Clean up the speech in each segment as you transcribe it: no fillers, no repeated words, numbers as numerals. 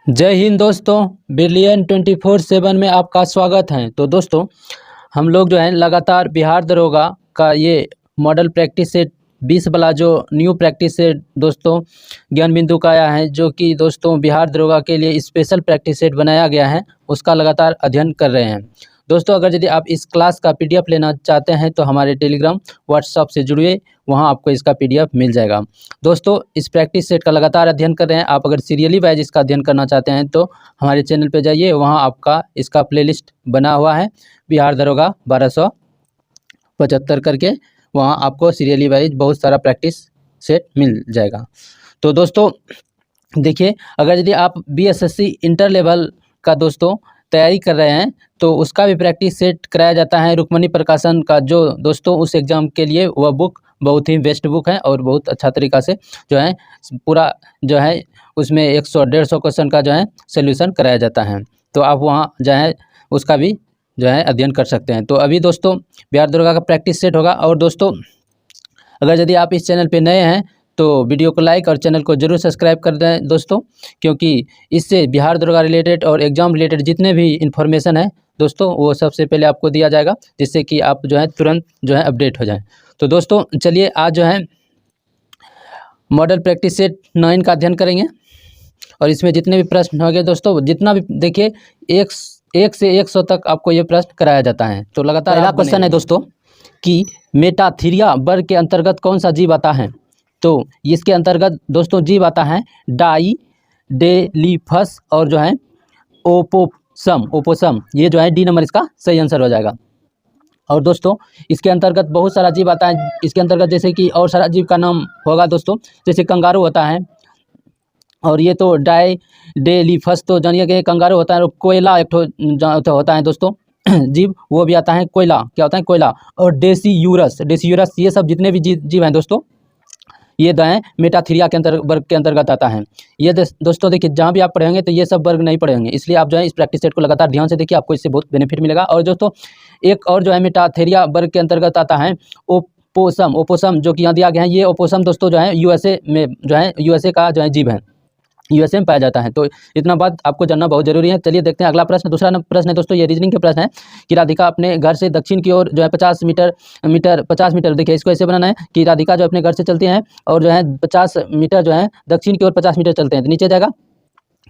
जय हिंद दोस्तों। ब्रिलियंट 24/7 में आपका स्वागत है। तो दोस्तों हम लोग जो है लगातार बिहार दरोगा का ये मॉडल प्रैक्टिस सेट 20 वाला जो न्यू प्रैक्टिस सेट दोस्तों ज्ञान बिंदु का आया है, जो कि दोस्तों बिहार दरोगा के लिए स्पेशल प्रैक्टिस सेट बनाया गया है, उसका लगातार अध्ययन कर रहे हैं। दोस्तों अगर यदि आप इस क्लास का पीडीएफ लेना चाहते हैं तो हमारे टेलीग्राम व्हाट्सएप से जुड़िए, वहां आपको इसका पीडीएफ मिल जाएगा। दोस्तों इस प्रैक्टिस सेट का लगातार अध्ययन कर रहे हैं। आप अगर सीरियली वाइज इसका अध्ययन करना चाहते हैं तो हमारे चैनल पे जाइए, वहां आपका इसका प्लेलिस्ट बना हुआ है बिहार दरोगा 1275 करके, वहां आपको सीरियली वाइज बहुत सारा प्रैक्टिस सेट मिल जाएगा। तो दोस्तों देखिए, अगर यदि आप बीएसएससी इंटर लेवल का दोस्तों तैयारी कर रहे हैं तो उसका भी प्रैक्टिस सेट कराया जाता है रुक्मणी प्रकाशन का, जो दोस्तों उस एग्ज़ाम के लिए वह बुक बहुत ही बेस्ट बुक है और बहुत अच्छा तरीका से जो है पूरा जो है उसमें 100-150 क्वेश्चन का जो है सोल्यूशन कराया जाता है। तो आप वहाँ जो है उसका भी जो है अध्ययन कर सकते हैं। तो अभी दोस्तों बिहार दरोगा का प्रैक्टिस सेट होगा। और दोस्तों अगर यदि आप इस चैनल पे नए हैं तो वीडियो को लाइक और चैनल को जरूर सब्सक्राइब कर दें दोस्तों, क्योंकि इससे बिहार दरोगा रिलेटेड और एग्ज़ाम रिलेटेड जितने भी इन्फॉर्मेशन है दोस्तों वो सबसे पहले आपको दिया जाएगा, जिससे कि आप जो है तुरंत जो है अपडेट हो जाएं। तो दोस्तों चलिए आज जो है मॉडल प्रैक्टिस सेट 9 का अध्ययन करेंगे और इसमें जितने भी प्रश्न होंगे दोस्तों, जितना भी देखिए एक से 100 तक आपको ये प्रश्न कराया जाता है। तो लगातार पहला क्वेश्चन है दोस्तों कि मेटाथीरिया वर्ग के अंतर्गत कौन सा जीव आता है। तो इसके अंतर्गत दोस्तों जीव आता है डाइडेलिफस और जो है ओपोसम, ये जो है डी नंबर इसका सही आंसर हो जाएगा। और दोस्तों इसके अंतर्गत बहुत सारा जीव आता है, इसके अंतर्गत जैसे कि और सारा जीव का नाम होगा दोस्तों, जैसे कंगारू होता है, और ये तो डाइडेलिफस तो जानिए कि कंगारू होता है। और कोयला एक तो होता है दोस्तों जीव, वो भी आता है कोयला, क्या होता है कोयला। और डेसीयूरस, ये सब जितने भी जीव हैं दोस्तों ये जो है मेटाथीरिया के वर्ग के अंतर्गत आता है। ये दोस्तों देखिए जहाँ भी आप पढ़ेंगे तो ये सब वर्ग नहीं पढ़ेंगे, इसलिए आप जो है इस प्रैक्टिस सेट को लगातार ध्यान से देखिए, आपको इससे बहुत बेनिफिट मिलेगा। और दोस्तों एक और जो है मेटाथीरिया वर्ग के अंतर्गत आता है ओपोसम, जो कि यहाँ दिया गया है। ये ओपोसम दोस्तों जो है यूएसए में जो है यूएसए का जो है जीव है, यूएसए में पाया जाता है। तो इतना बात आपको जानना बहुत जरूरी है। चलिए देखते हैं अगला प्रश्न। दूसरा प्रश्न है दोस्तों ये रीजनिंग के प्रश्न है कि राधिका अपने घर से दक्षिण की ओर जो है 50 मीटर देखिए इसको ऐसे बनाना है कि राधिका जो अपने घर से चलती हैं और जो है 50 मीटर जो है दक्षिण की ओर 50 मीटर चलते हैं, तो नीचे जाएगा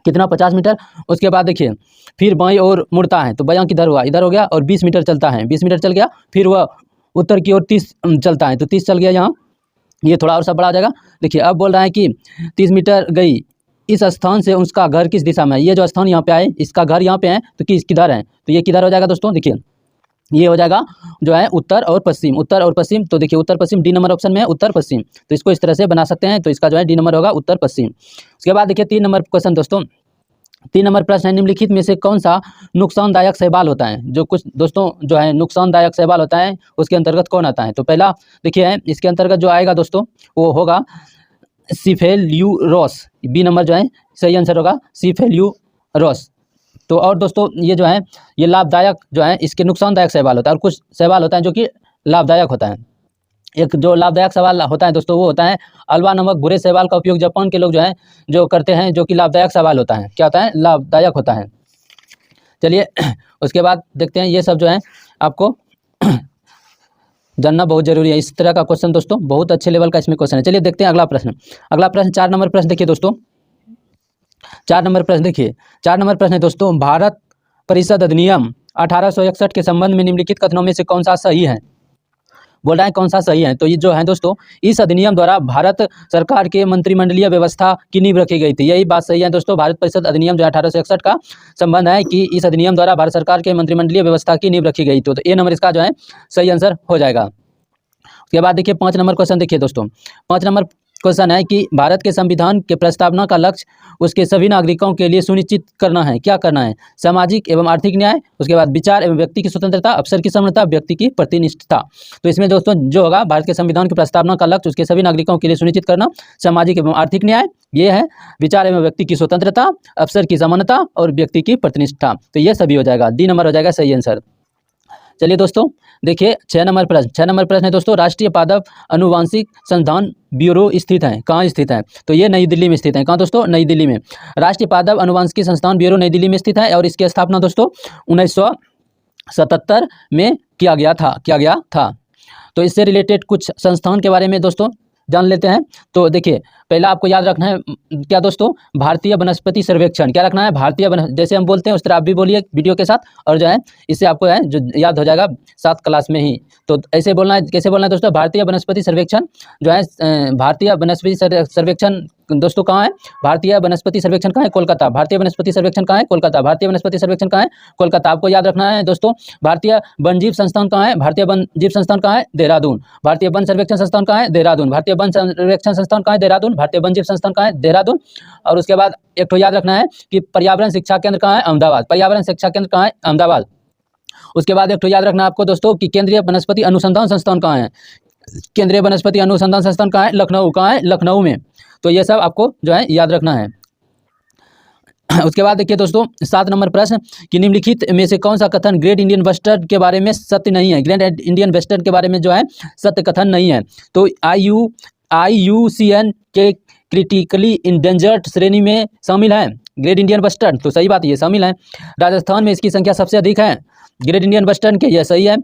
कितना 50 मीटर। उसके बाद देखिए फिर बाईं ओर मुड़ता है, तो बायां किधर हुआ, इधर हो गया, और 20 मीटर चलता है, 20 मीटर चल गया। फिर वह उत्तर की ओर 30 चलता है, तो 30 चल गया यहाँ, ये थोड़ा और सा बड़ा आ जाएगा। देखिए अब बोल रहा है कि 30 मीटर गई, इस स्थान से उसका घर किस दिशा में है। ये जो स्थान यहाँ पे आए, इसका घर यहाँ पे है, तो किधर है, तो ये किधर हो जाएगा दोस्तों, देखिए ये हो जाएगा जो है उत्तर और पश्चिम। तो देखिए उत्तर पश्चिम डी नंबर ऑप्शन में है उत्तर पश्चिम, तो इसको इस तरह से बना सकते हैं। तो इसका जो है डी नंबर होगा उत्तर पश्चिम। उसके बाद देखिए 3 नंबर क्वेश्चन दोस्तों, 3 नंबर प्रश्न है निम्नलिखित में से कौन सा नुकसानदायक शैवाल होता है। जो कुछ दोस्तों जो है नुकसानदायक शैवाल होता है उसके अंतर्गत कौन आता है। तो पहला देखिए इसके अंतर्गत जो आएगा दोस्तों वो होगा सिफेल्यूरोस, बी नंबर जो है सही आंसर होगा सिफेल्यूरोस। तो और दोस्तों ये जो है ये लाभदायक जो है, इसके नुकसानदायक शैवाल होता है और कुछ शैवाल होता है जो कि लाभदायक होता है। एक जो लाभदायक शैवाल होता है दोस्तों वो होता है अल्वा नमक भूरे शैवाल का उपयोग जापान के लोग जो है जो करते हैं, जो कि लाभदायक शैवाल होता है, क्या होता है लाभदायक होता है। चलिए उसके बाद देखते हैं, ये सब जो है आपको जानना बहुत जरूरी है। इस तरह का क्वेश्चन दोस्तों बहुत अच्छे लेवल का इसमें क्वेश्चन है। चलिए देखते हैं अगला प्रश्न। 4 नंबर प्रश्न देखिए दोस्तों, 4 नंबर प्रश्न देखिए, 4 नंबर प्रश्न है दोस्तों भारत परिषद अधिनियम 1861 के संबंध में निम्नलिखित कथनों में से कौन सा सही है। बोल रहा है कौन सा सही है। तो ये जो है दोस्तों इस अधिनियम द्वारा भारत सरकार के मंत्रिमंडलीय व्यवस्था की नींव रखी गई थी, यही बात सही है दोस्तों। भारत परिषद अधिनियम जो 1861 का संबंध है कि इस अधिनियम द्वारा भारत सरकार के मंत्रिमंडलीय व्यवस्था की नींव रखी गई। तो ए नंबर इसका जो है सही आंसर हो जाएगा। उसके बाद देखिए 5 नंबर क्वेश्चन देखिए दोस्तों, 5 नंबर क्वेश्चन है कि भारत के संविधान के प्रस्तावना का लक्ष्य उसके सभी नागरिकों के लिए सुनिश्चित करना है, क्या करना है, सामाजिक एवं आर्थिक न्याय, उसके बाद विचार एवं व्यक्ति की स्वतंत्रता, अवसर की समानता, व्यक्ति की प्रतिनिष्ठता। तो इसमें दोस्तों जो होगा भारत के संविधान की प्रस्तावना का लक्ष्य उसके सभी नागरिकों के लिए सुनिश्चित करना, सामाजिक एवं आर्थिक न्याय ये है, विचार एवं व्यक्ति की स्वतंत्रता, अवसर की समानता और व्यक्ति की प्रतिनिष्ठा। तो ये सभी हो जाएगा, डी नंबर हो जाएगा सही आंसर। चलिए दोस्तों देखिए 6 नंबर प्रश्न है दोस्तों, राष्ट्रीय पादप अनुवांशिक संस्थान ब्यूरो स्थित है, कहाँ स्थित है? तो ये नई दिल्ली में स्थित है। कहाँ दोस्तों? नई दिल्ली में। राष्ट्रीय पादप अनुवांशिकी संस्थान ब्यूरो नई दिल्ली में स्थित है और इसकी स्थापना दोस्तों 1977 में किया गया था। तो इससे रिलेटेड कुछ संस्थान के बारे में दोस्तों जान लेते हैं। तो देखिए पहला आपको याद रखना है क्या दोस्तों, भारतीय वनस्पति सर्वेक्षण। क्या रखना है? भारतीय जैसे हम बोलते हैं उस तरह आप भी बोलिए वीडियो के साथ, और जो है इससे आपको है जो याद हो जाएगा 7 क्लास में ही। तो ऐसे बोलना है, कैसे बोलना है दोस्तों? भारतीय वनस्पति सर्वेक्षण जो है, भारतीय वनस्पति सर्वेक्षण दोस्तों कहाँ है? भारतीय वनस्पति सर्वेक्षण कहाँ है? कोलकाता। भारतीय वनस्पति सर्वेक्षण कहाँ है? कोलकाता। भारतीय वनस्पति सर्वेक्षण कहाँ है? कोलकाता। आपको याद रखना है दोस्तों। भारतीय वन्यजीव संस्थान कहाँ है? भारतीय वन्यजीव संस्थान कहाँ है? देहरादून। भारतीय वन सर्वेक्षण संस्थान कहाँ है? देहरादून। भारतीय वन सर्वेक्षण संस्थान कहाँ है? देहरादून। भारतीय वन्यजीव संस्थान कहाँ है? देहरादून। और उसके बाद एक तो याद रखना है कि पर्यावरण शिक्षा केंद्र कहाँ है? अहमदाबाद। पर्यावरण शिक्षा केंद्र कहाँ है? अहमदाबाद। उसके बाद एक तो याद रखना आपको दोस्तों कि केंद्रीय वनस्पति अनुसंधान संस्थान कहाँ है? केंद्रीय वनस्पति अनुसंधान संस्थान कहाँ है? लखनऊ। कहाँ है? लखनऊ में। तो ये सब आपको जो है याद रखना है। उसके बाद देखिए दोस्तों 7 नंबर प्रश्न कि निम्नलिखित में से कौन सा कथन ग्रेट इंडियन बस्टर्ड के बारे में सत्य नहीं है? ग्रेट इंडियन बस्टर्ड के बारे में जो है सत्य कथन नहीं है। तो IUCN के क्रिटिकली इंडेंजर्ड श्रेणी में शामिल है ग्रेट इंडियन बस्टर्ड। तो सही बात ये शामिल है। राजस्थान में इसकी संख्या सबसे अधिक है ग्रेट इंडियन बस्टर्ड के, यह सही है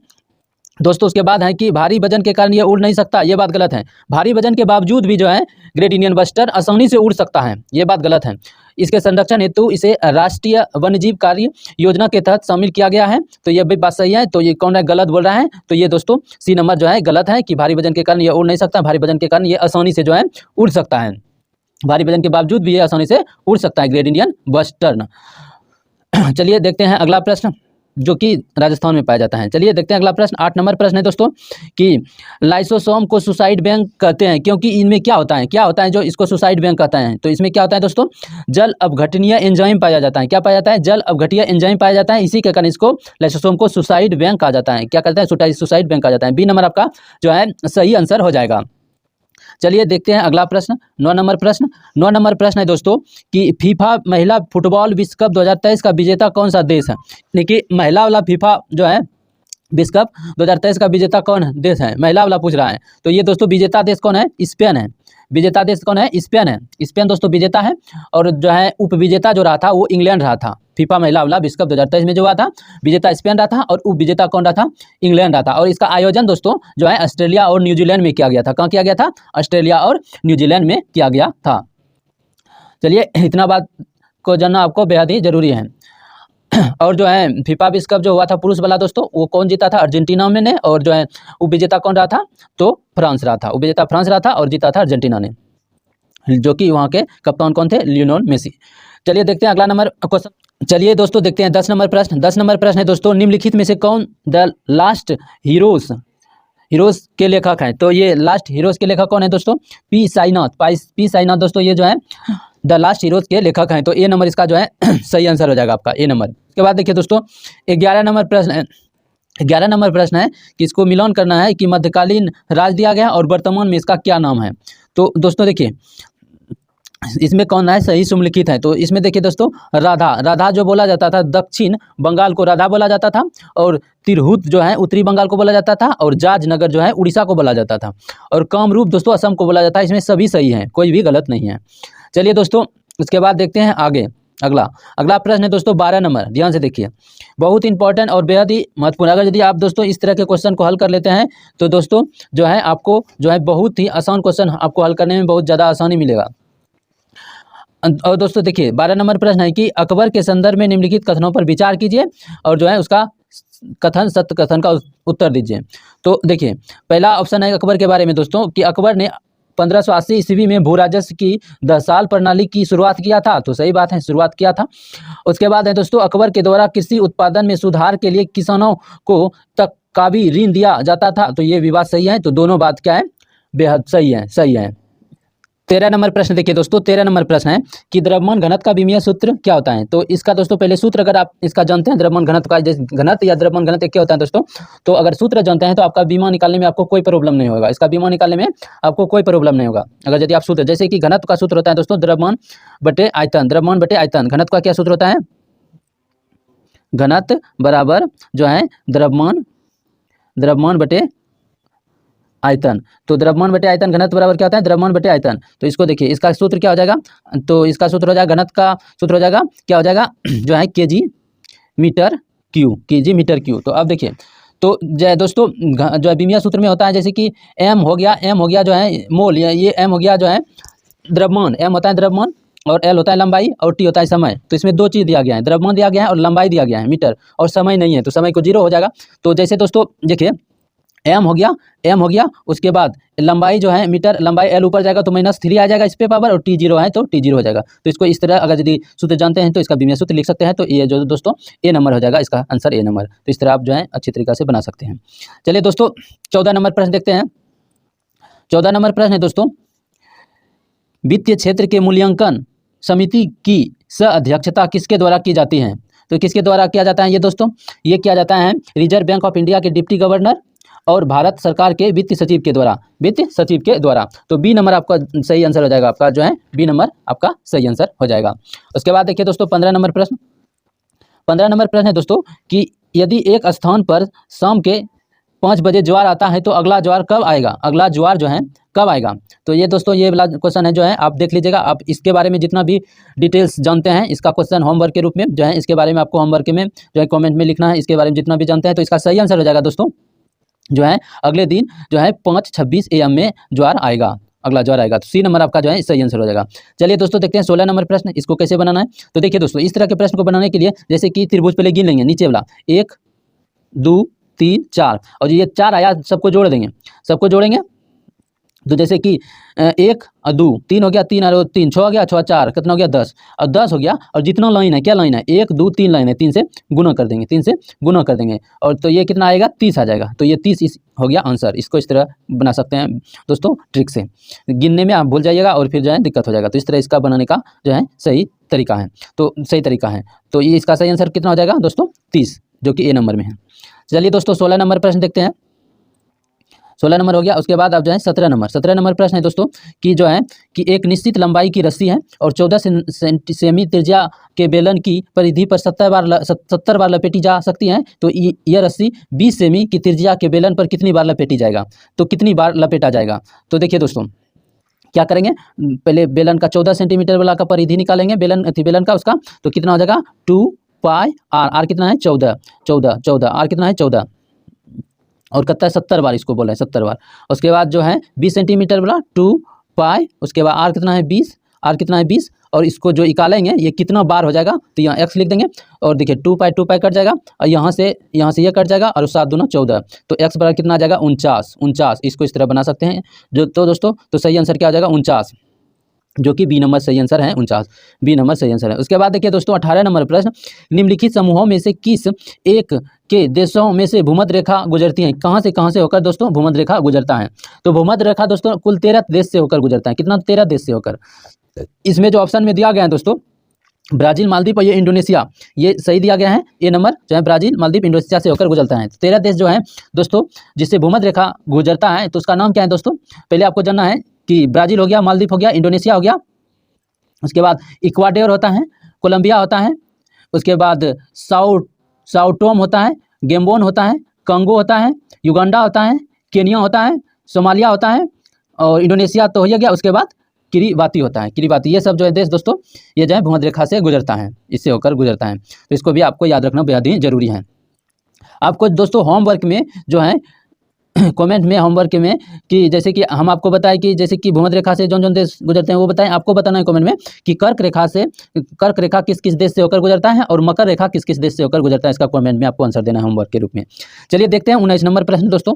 दोस्तों। उसके बाद है कि भारी वजन के कारण ये उड़ नहीं सकता, ये बात गलत है। भारी वजन के बावजूद भी जो है ग्रेट इंडियन बस्टर्ड आसानी से उड़ सकता है, ये बात गलत है। इसके संरक्षण हेतु इसे राष्ट्रीय वन्यजीव कार्य योजना के तहत शामिल किया गया है, तो ये भी बात सही है। तो ये कौन है गलत बोल रहा है? तो ये दोस्तों C नंबर जो है गलत है कि भारी वजन के कारण ये उड़ नहीं सकता। भारी वजन के कारण ये आसानी से जो है उड़ सकता है, भारी वजन के बावजूद भी ये आसानी से उड़ सकता है ग्रेट इंडियन बस्टर्ड। चलिए देखते हैं अगला प्रश्न जो कि राजस्थान में पाया जाता है। चलिए देखते हैं अगला प्रश्न। 8 नंबर प्रश्न है दोस्तों कि लाइसोसोम को सुसाइड बैंक कहते हैं क्योंकि इनमें क्या होता है जो इसको सुसाइड बैंक कहते हैं? तो इसमें क्या होता है दोस्तों? जल अपघटनीय एंजाइम पाया जाता है। क्या पाया जाता है? जल अपघटनीय एंजाइम पाया जाता है। इसी के कारण इसको लाइसोसोम को सुसाइड बैंक कहा जाता है। क्या कहते हैं? सुसाइड बैंक कहा जाता है। B नंबर आपका जो है सही आंसर हो जाएगा। चलिए देखते हैं अगला प्रश्न 9 नंबर प्रश्न। 9 नंबर प्रश्न है दोस्तों कि फीफा महिला फुटबॉल विश्व कप 2023 का विजेता कौन सा देश है? देखिए महिला वाला फीफा जो है विश्व कप 2023 का विजेता कौन देश है? महिला वाला पूछ रहा है। तो ये दोस्तों विजेता देश कौन है? स्पेन है। विजेता देश कौन है? स्पेन है। स्पेन दोस्तों विजेता है, और जो है उपविजेता जो रहा था वो इंग्लैंड रहा था। फीफा महिला वाला विश्व कप 2023 में जो हुआ था विजेता स्पेन रहा था और उपविजेता कौन रहा था? इंग्लैंड रहा था। और इसका आयोजन दोस्तों जो है ऑस्ट्रेलिया और न्यूजीलैंड में किया गया था। कहाँ किया गया था? ऑस्ट्रेलिया और न्यूजीलैंड में किया गया था। चलिए इतना बात को जानना आपको बेहद ही जरूरी है। और जो है फीफा विश्व कप जो हुआ था पुरुष वाला दोस्तों वो कौन जीता था? अर्जेंटीना में ने। और जो है उपविजेता कौन रहा था? तो फ्रांस रहा था। उपविजेता फ्रांस रहा था और जीता था अर्जेंटीना ने, जो कि वहाँ के कप्तान कौन थे? Lionel Messi. चलिए देखते हैं अगला नंबर क्वेश्चन। चलिए दोस्तों देखते हैं 10 नंबर प्रश्न। 10 नंबर प्रश्न है दोस्तों निम्नलिखित में से कौन द लास्ट हीरोज के लेखक हैं? तो ये लास्ट हीरोज के लेखक कौन है दोस्तों? पी साईनाथ दोस्तों ये जो है द लास्ट हीरोज के लेखक हैं। तो A नंबर इसका जो है सही आंसर हो जाएगा आपका, A नंबर। उसके बाद देखिए दोस्तों 11 नंबर प्रश्न है। 11 नंबर प्रश्न है कि इसको मिलान करना है कि मध्यकालीन राज दिया गया और वर्तमान में इसका क्या नाम है? तो दोस्तों देखिए इसमें कौन है सही सुमलिखित है? तो इसमें देखिए दोस्तों राधा जो बोला जाता था दक्षिण बंगाल को राधा बोला जाता था, और तिरहुत जो है उत्तरी बंगाल को बोला जाता था, और जाजनगर जो है उड़ीसा को बोला जाता था, और कामरूप दोस्तों असम को बोला जाता है। इसमें सभी सही हैं, कोई भी गलत नहीं है। चलिए दोस्तों उसके बाद देखते हैं आगे। अगला प्रश्न है दोस्तों 12 नंबर। ध्यान से देखिए, बहुत इंपॉर्टेंट और बेहद ही महत्वपूर्ण। अगर यदि आप दोस्तों इस तरह के क्वेश्चन को हल कर लेते हैं तो दोस्तों जो है आपको जो है बहुत ही आसान क्वेश्चन आपको हल करने में बहुत ज़्यादा आसानी मिलेगा। और दोस्तों देखिए 12 नंबर प्रश्न है कि अकबर के संदर्भ में निम्नलिखित कथनों पर विचार कीजिए और जो है उसका कथन सत्य कथन का उत्तर दीजिए। तो देखिए पहला ऑप्शन है अकबर के बारे में दोस्तों कि अकबर ने 1580 ईस्वी में भू राजस्व की 10 साल प्रणाली की शुरुआत किया था। तो सही बात है, शुरुआत किया था। उसके बाद है दोस्तों अकबर के द्वारा कृषि उत्पादन में सुधार के लिए किसानों को तक का भी ऋण दिया जाता था। तो ये भी बात सही है। तो दोनों बात क्या है? बेहद सही है। 13 नंबर प्रश्न देखिए दोस्तों 13 नंबर प्रश्न है कि द्रव्यमान घनत्व का विमीय सूत्र क्या होता है? तो इसका दोस्तों पहले सूत्र अगर आप इसका जानते हैं द्रव्यमान घनत्व का, घनत्व या द्रव्यमान घनत्व क्या होता है दोस्तों, तो अगर सूत्र जानते हैं तो आपका बीमा निकालने में आपको कोई प्रॉब्लम नहीं होगा। इसका बीमा निकालने में आपको कोई प्रॉब्लम नहीं होगा अगर यदि आप सूत्र, जैसे कि घनत्व का सूत्र होता है दोस्तों द्रव्यमान बटे आयतन। घनत्व का क्या सूत्र होता है? घनत्व बराबर जो है द्रव्यमान द्रव्यमान बटे आयतन। तो द्रव्यमान बटे आयतन घनत्व बराबर क्या होता है, द्रव्यमान बटे आयतन। तो इसको देखिए, इसका सूत्र क्या हो जाएगा, तो इसका सूत्र हो जाएगा, घनत्व का सूत्र हो जाएगा, क्या हो जाएगा जो है केजी मीटर क्यू। तो अब देखिए, तो जो दोस्तों जो है बीमिया सूत्र में होता है, जैसे कि एम हो गया जो है मोल, ये एम हो गया जो है द्रव्यमान, एम होता है द्रव्यमान और एल होता है लंबाई और टी होता है समय। तो इसमें दो चीज़ दिया गया है, द्रव्यमान दिया गया है और लंबाई दिया गया है मीटर, और समय नहीं है, तो समय को 0 हो जाएगा। तो जैसे दोस्तों देखिए, एम हो गया, उसके बाद लंबाई जो है मीटर, लंबाई एल ऊपर जाएगा तो -3 आ जाएगा इस पे पावर, और टी 0 है तो टी 0 हो जाएगा। तो इसको इस तरह अगर यदि सूत्र जानते हैं तो इसका बीमिया सूत्र लिख सकते हैं। तो ये जो दोस्तों ए नंबर हो जाएगा, इसका आंसर ए नंबर। तो इस तरह आप जो है अच्छी तरीक़ा से बना सकते हैं। चलिए दोस्तों 14 नंबर प्रश्न देखते हैं। 14 नंबर प्रश्न है दोस्तों, वित्तीय क्षेत्र के मूल्यांकन समिति की सह-अध्यक्षता किसके द्वारा की जाती है। तो किसके द्वारा किया जाता है ये दोस्तों, ये किया जाता है रिजर्व बैंक ऑफ इंडिया के डिप्टी गवर्नर और भारत सरकार के वित्त सचिव के द्वारा। तो बी नंबर आपका सही आंसर हो जाएगा, आपका जो है बी नंबर आपका सही आंसर हो जाएगा। उसके बाद देखिए दोस्तों 15 नंबर प्रश्न। 15 नंबर प्रश्न है दोस्तों कि यदि एक स्थान पर शाम के 5 बजे ज्वार आता है तो अगला ज्वार कब आएगा, अगला ज्वार जो है कब आएगा। तो ये दोस्तों ये वाला क्वेश्चन है जो है, आप देख लीजिएगा। आप इसके बारे में जितना भी डिटेल्स जानते हैं, इसका क्वेश्चन होमवर्क के रूप में जो है, इसके बारे में आपको होमवर्क में जो है कमेंट में लिखना है। इसके बारे में जितना भी जानते हैं तो इसका सही आंसर हो जाएगा दोस्तों जो है अगले दिन जो है 5:26 AM में ज्वार आएगा, अगला ज्वार आएगा। तो सी नंबर आपका जो है सही आंसर हो जाएगा। चलिए दोस्तों देखते हैं 16 नंबर प्रश्न, इसको कैसे बनाना है। तो देखिए दोस्तों, इस तरह के प्रश्न को बनाने के लिए जैसे कि त्रिभुज पहले गिन लेंगे, नीचे वाला 1 2 3 4, और ये 4 आया, सबको जोड़ देंगे, सबको जोड़ेंगे। तो जैसे कि 1 और 2 3 हो गया, 3 और 3 6 हो गया, 6 4 कितना हो गया 10, और 10 हो गया। और जितना लाइन है, क्या लाइन है 1 2 3 लाइन है, 3 से गुना कर देंगे, 3 से गुना कर देंगे, और तो ये कितना आएगा 30 आ जाएगा। तो ये 30 हो गया आंसर। इसको इस तरह बना सकते हैं दोस्तों ट्रिक से, गिनने में आप भूल जाइएगा और फिर जो है दिक्कत हो जाएगा। तो इस तरह इसका बनाने का जो है सही तरीका है, तो सही तरीका है। तो ये इसका सही आंसर कितना हो जाएगा दोस्तों 30, जो कि ए नंबर में है। चलिए दोस्तों 16 नंबर प्रश्न देखते हैं। 16 नंबर हो गया। उसके बाद आप जो है 17 नंबर प्रश्न है दोस्तों कि जो है कि एक निश्चित लंबाई की रस्सी है और 14 सेमी त्रिज्या के बेलन की परिधि पर 70 बार लपेटी जा सकती है। तो यह रस्सी 20 सेमी की त्रिज्या के बेलन पर कितनी बार लपेटी जाएगा, तो कितनी बार लपेटा जाएगा। तो देखिए दोस्तों क्या करेंगे, पहले बेलन का 14 सेंटीमीटर वाला का परिधि निकालेंगे, बेलन का उसका, तो कितना हो जाएगा 2 पाई आर कितना है 14 आर कितना है 14, और कितना है 70 बार, इसको बोल रहे हैं 70 बार। उसके बाद जो है 20 सेंटीमीटर वाला 2 पाई, उसके बाद आर कितना है 20, और इसको जो निकालेंगे ये कितना बार हो जाएगा, तो यहाँ x लिख देंगे, और देखिए 2 पाई कट जाएगा, और यहाँ से ये कट जाएगा, और 7 दूना 14, तो x बराबर कितना आ जाएगा 49। इसको इस तरह बना सकते हैं जो। तो दोस्तों तो सही आंसर क्या हो जाएगा 49, जो कि बी नंबर सही आंसर है 49, बी नंबर सही आंसर है। उसके बाद देखिए दोस्तों 18 नंबर प्रश्न, निम्नलिखित समूहों में से किस एक के देशों में से भूमध्य रेखा गुजरती है। कहाँ से होकर दोस्तों भूमध्य रेखा गुजरता है। तो भूमध्य रेखा दोस्तों कुल 13 देश से होकर गुजरता है। कितना 13 देश से होकर। इसमें जो ऑप्शन में दिया गया है दोस्तों ब्राज़ील, मालदीव और ये इंडोनेशिया, ये सही दिया गया है। ये नंबर जो है ब्राज़ील, मालदीव, इंडोनेशिया से होकर गुजरता है। 13 देश जो है दोस्तों जिससे भूमध्य रेखा गुजरता है, तो उसका नाम क्या है दोस्तों, पहले आपको जानना है कि ब्राज़ील हो गया, मालदीव हो गया, इंडोनेशिया हो गया, उसके बाद इक्वाडोर होता है, कोलंबिया होता है, उसके बाद साओटोम होता है, गैम्बोन होता है, कंगो होता है, युगांडा होता है, केनिया होता है, सोमालिया होता है, और इंडोनेशिया तो हो गया। उसके बाद किरीबाती होता है, किरीबाती। ये सब जो है देश दोस्तों ये जो है भूमध्य रेखा से गुजरता है, इससे होकर गुजरता है। तो इसको भी आपको याद रखना बेहद ही जरूरी है। आपको दोस्तों होमवर्क में जो है कमेंट में होमवर्क में कि जैसे कि हम आपको बताएं कि जैसे कि भूमध्य रेखा से जौन देश गुजरते हैं वो बताएं, आपको बताना है कमेंट में कि कर्क रेखा किस किस देश से होकर गुजरता है और मकर रेखा किस किस देश से होकर गुजरता है। इसका कमेंट में आपको आंसर देना है होमवर्क के रूप में। चलिए देखते हैं 19 नंबर प्रश्न दोस्तों।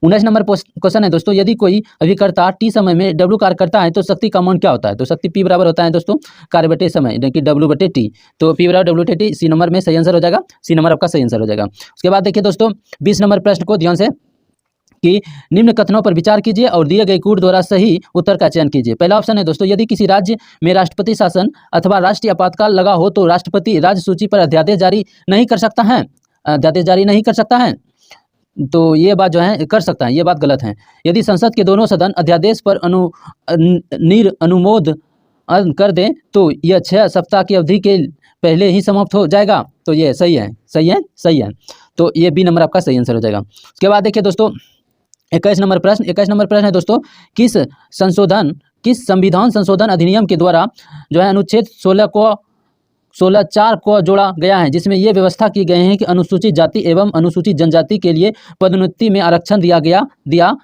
19 नंबर क्वेश्चन है दोस्तों, यदि कोई अभिकर्ता टी समय में W कार्य करता है तो शक्ति का मान क्या होता है। तो शक्ति P बराबर होता है दोस्तों कार्य बटे समय, यानी कि W बटे T। तो P बराबर W बटे T, सी नंबर में सही आंसर हो जाएगा, सी नंबर आपका सही आंसर हो जाएगा। उसके बाद देखिए दोस्तों 20 नंबर प्रश्न को ध्यान से कि निम्न कथनों पर विचार कीजिए और दिए गए कूट द्वारा सही उत्तर का चयन कीजिए। पहला ऑप्शन है दोस्तों, यदि किसी राज्य में राष्ट्रपति शासन अथवा राष्ट्रीय आपातकाल लगा हो तो राष्ट्रपति राज्य सूची पर अध्यादेश जारी नहीं कर सकता है। तो ये बात जो है कर सकता है, ये बात गलत है। यदि संसद के दोनों सदन अध्यादेश पर अनुमोदन कर दें तो यह 6 सप्ताह की अवधि के पहले ही समाप्त हो जाएगा। तो ये सही है। तो ये बी नंबर आपका सही आंसर हो जाएगा। उसके बाद देखिए दोस्तों 21 नंबर प्रश्न है दोस्तों, किस संविधान संशोधन अधिनियम के द्वारा जो है अनुच्छेद 16(4) को जोड़ा गया है, जिसमें ये व्यवस्था की गई है कि अनुसूचित जाति एवं अनुसूचित जनजाति के लिए पदोन्नति में आरक्षण दिया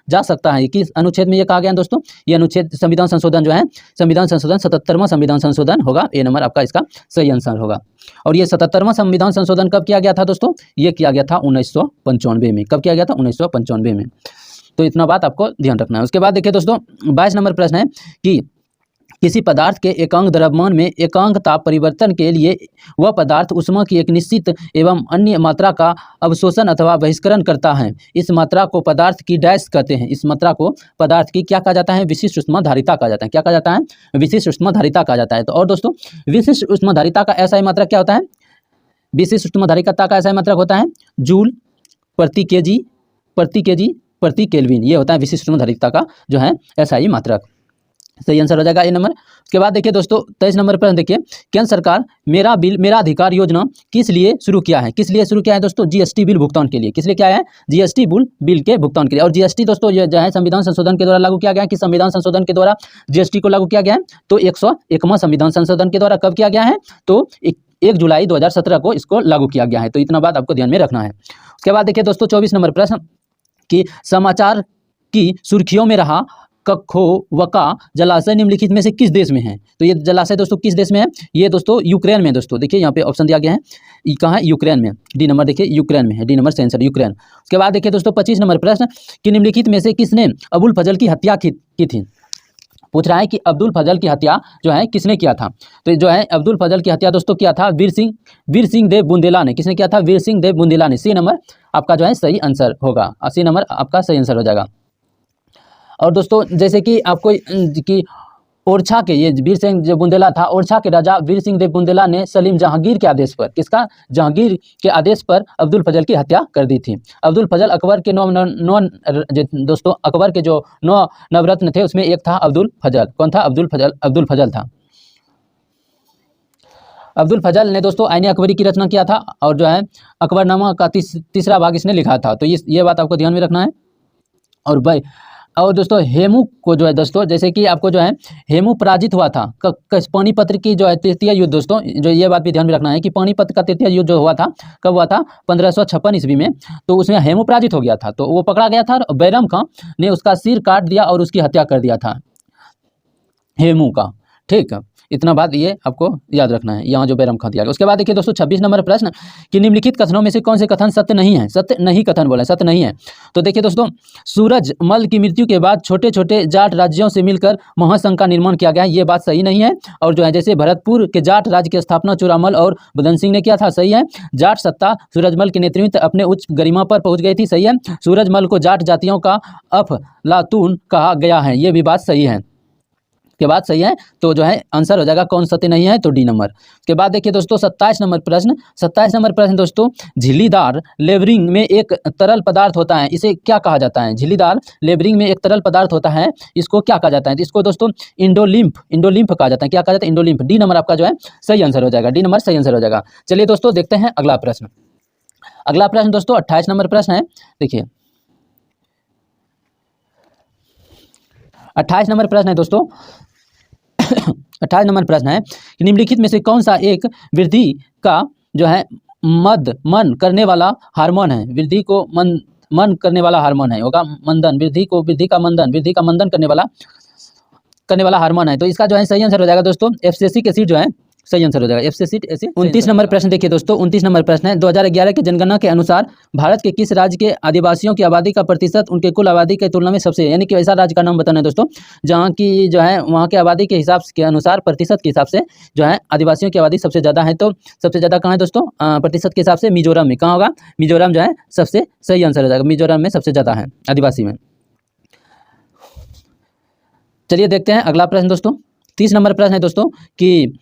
जा सकता है। किस अनुच्छेद में ये कहा गया है दोस्तों? ये अनुच्छेद संविधान संशोधन जो है, संविधान संशोधन 77वां संविधान संशोधन होगा, ए नंबर आपका इसका सही आंसर होगा। और ये 77वां संविधान संशोधन कब किया गया था दोस्तों? ये किया गया था 1995 में। कब किया गया था? 1995 में। तो इतना बात आपको ध्यान रखना है। उसके बाद देखिए दोस्तों 22 नंबर प्रश्न है कि किसी पदार्थ के एकांक द्रव्यमान में एकांक ताप परिवर्तन के लिए वह पदार्थ ऊष्मा की एक निश्चित एवं अन्य मात्रा का अवशोषण अथवा बहिष्करण करता है। इस मात्रा को पदार्थ की डैश कहते हैं। इस मात्रा को पदार्थ की क्या कहा जाता है? विशिष्ट ऊष्माधारिता कहा जाता है। क्या कहा जाता है? विशिष्ट ऊष्माधारिता कहा जाता है। तो और दोस्तों विशिष्ट ऊष्माधारिता का ऐसा ही मात्रक क्या होता है? विशिष्ट ऊष्माधारिता का ऐसा ही मात्रक होता है जूल प्रति केजी प्रति केल्विन। ये होता है विशिष्ट ऊष्माधारिता का जो है ऐसा ही मात्रक। सही आंसर हो जाएगा ए नंबर। उसके बाद देखिए दोस्तों 23 नंबर प्रश्न देखिए, केंद्र सरकार मेरा बिल मेरा अधिकार योजना किस लिए शुरू किया है? किस लिए शुरू किया है दोस्तों? जीएसटी बिल भुगतान के लिए। किस लिए क्या है? जीएसटी बिल के भुगतान के लिए। और जीएसटी दोस्तों ये जो है संविधान संशोधन के द्वारा लागू किया गया है। कि संविधान संशोधन के द्वारा जीएसटी को लागू किया गया है? तो 101वां संविधान संशोधन के द्वारा कब किया गया है? तो 1 जुलाई 2017 को इसको लागू किया गया है। तो इतना बात आपको ध्यान में रखना है। उसके बाद देखिए दोस्तों 24 नंबर प्रश्न कि समाचार की सुर्खियों में रहा कखोवका जलाशय निम्नलिखित में से किस देश में है? तो ये जलाशय दोस्तों किस देश में है? ये दोस्तों यूक्रेन में। दोस्तों देखिए यहाँ पे ऑप्शन दिया गया है, ये कहाँ है? यूक्रेन में। डी नंबर देखिए यूक्रेन में है, डी नंबर सही आंसर यूक्रेन। उसके बाद देखिए दोस्तों 25 नंबर प्रश्न कि निम्नलिखित में से किसने अबुल फजल की हत्या की थी? पूछ रहा है कि अब्दुल फजल की हत्या जो है किसने किया था? तो जो है अब्दुल फजल की हत्या दोस्तों किया था वीर सिंह देव बुंदेला ने। किसने किया था? वीर सिंह देव बुंदेला ने। सी नंबर आपका जो है सही आंसर होगा। सी नंबर आपका सही आंसर हो जाएगा। और दोस्तों जैसे कि आपको कि ओरछा के ये वीर सिंह जो बुंदेला था, ओरछा के राजा वीर सिंह देव बुंदेला ने सलीम जहांगीर के आदेश पर, किसका? जहांगीर के आदेश पर अब्दुल फजल की हत्या कर दी थी। अब्दुल फजल अकबर के दोस्तों अकबर के जो 9 नवरत्न थे उसमें एक था अब्दुल फजल। कौन था? अब्दुल फजल था। अब्दुल फजल ने दोस्तों आईने अकबरी की रचना किया था और जो है अकबरनामा का तीसरा भाग इसने लिखा था। तो ये बात आपको ध्यान में रखना है। और दोस्तों हेमू को जो है दोस्तों जैसे कि आपको जो है हेमू पराजित हुआ था पानीपत की जो है तृतीय युद्ध। दोस्तों जो ये बात भी ध्यान में रखना है कि पानीपत का तृतीय युद्ध जो हुआ था कब हुआ था? 1556 ईस्वी में। तो उसमें हेमू पराजित हो गया था, तो वो पकड़ा गया था और बैरम खां ने उसका सिर काट दिया और उसकी हत्या कर दिया था हेमू का। ठीक, इतना बात ये आपको याद रखना है, यहाँ जो बैरम खां दिया गया। उसके बाद देखिए दोस्तों 26 नंबर प्रश्न कि निम्नलिखित कथनों में से कौन से कथन सत्य नहीं है? सत्य नहीं कथन बोला, सत्य नहीं है। तो देखिए दोस्तों सूरजमल की मृत्यु के बाद छोटे छोटे जाट राज्यों से मिलकर महासंघ का निर्माण किया गया, ये बात सही नहीं है। और जो है जैसे भरतपुर के जाट राज्य की स्थापना चूड़ामल और बदन सिंह ने किया था, सही है। जाट सत्ता सूरजमल के नेतृत्व अपने उच्च गरिमा पर पहुँच गई थी, सही है। सूरजमल को जाट जातियों का अफलातून कहा गया है, ये भी बात सही है। के बाद सही है, तो जो है आंसर हो जाएगा कौन सत्य नहीं है? तो डी नंबर। के बाद देखिए दोस्तों 27 नंबर प्रश्न दोस्तों झिल्लीदार लेवरिंग में एक तरल पदार्थ होता है, इसे क्या कहा जाता है? झिल्लीदार लेवरिंग में एक तरल पदार्थ होता है, इसको क्या कहा जाता है? तो इसको दोस्तों इंडोलिम्फ कहा जाता है। क्या कहा जाता है? इंडोलिम्फ। डी नंबर आपका जो है सही आंसर हो जाएगा, डी नंबर सही आंसर हो जाएगा। चलिए दोस्तों देखते हैं अगला प्रश्न। अगला प्रश्न दोस्तों 28 नंबर प्रश्न है। देखिए 28 नंबर प्रश्न है दोस्तों 28 नंबर प्रश्न है कि निम्नलिखित में से कौन सा एक वृद्धि का जो है मन करने वाला हार्मोन है? वृद्धि को मन करने वाला हार्मोन है, होगा मंदन। वृद्धि का मंदन करने वाला हार्मोन है। तो इसका जो है सही आंसर हो जाएगा दोस्तों एब्सिसिक एसिड जो है सही आंसर हो जाएगा, एब्सिसिक एसिड। 29 नंबर प्रश्न देखिए दोस्तों 29 नंबर प्रश्न है 2011 की जनगणना के अनुसार भारत के किस राज्य के आदिवासियों की आबादी का प्रतिशत उनके कुल आबादी की तुलना में सबसे, यानी कि ऐसा राज्य का नाम बताना है दोस्तों जहाँ की जो है वहाँ के आबादी के हिसाब के अनुसार प्रतिशत के हिसाब से जो है आदिवासियों की आबादी सबसे ज़्यादा है। तो सबसे ज़्यादा कहाँ है दोस्तों? प्रतिशत के हिसाब से मिजोरम में। कहाँ होगा? मिजोरम जो है सबसे सही आंसर हो जाएगा, मिजोरम में सबसे ज़्यादा है आदिवासी में। चलिए देखते हैं अगला प्रश्न दोस्तों 30 नंबर प्रश्न है दोस्तों कि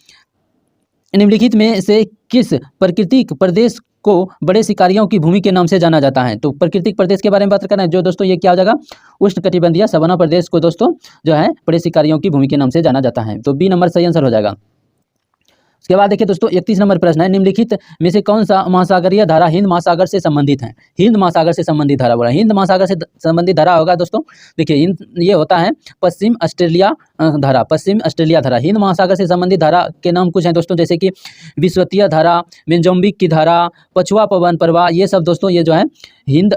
निम्नलिखित में से किस प्राकृतिक प्रदेश को बड़े शिकारियों की भूमि के नाम से जाना जाता है? तो प्राकृतिक प्रदेश के बारे में बात करना है जो दोस्तों ये क्या हो जाएगा? उष्णकटिबंधीय सवाना प्रदेश को दोस्तों जो है बड़े शिकारियों की भूमि के नाम से जाना जाता है। तो बी नंबर सही आंसर हो जाएगा। उसके बाद देखिए दोस्तों 31 नंबर प्रश्न है, निम्नलिखित में से कौन सा महासागरीय धारा हिंद महासागर से संबंधित है? हिंद महासागर से संबंधित धारा बोला, हिंद महासागर से संबंधित धारा होगा दोस्तों। देखिए हिंद ये होता है पश्चिम ऑस्ट्रेलिया धारा, पश्चिम ऑस्ट्रेलिया धारा। हिंद महासागर से संबंधित धारा के नाम कुछ हैं दोस्तों, जैसे कि विश्वतीय धारा, मोजाम्बिक की धारा, पछुआ पवन प्रवाह, ये सब दोस्तों ये जो है हिंद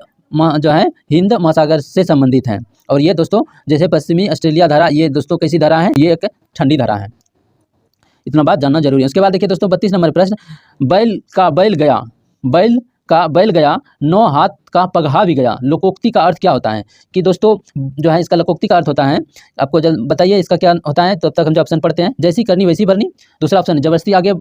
महासागर से संबंधित हैं। और ये दोस्तों जैसे पश्चिमी ऑस्ट्रेलिया धारा, ये दोस्तों कैसी धारा है? ये एक ठंडी धारा है, इतना बात जानना जरूरी है। उसके बाद देखिए दोस्तों 32 नंबर प्रश्न, बैल का बैल गया 9 हाथ का पगहा भी गया, लोकोक्ति का अर्थ क्या होता है? कि दोस्तों जो है इसका लोकोक्ति का अर्थ होता है, आपको जल्द बताइए इसका क्या होता है। तो तब तक हम जो ऑप्शन पढ़ते हैं, जैसी करनी वैसी भरनी। दूसरा ऑप्शन है जबरदस्ती आगे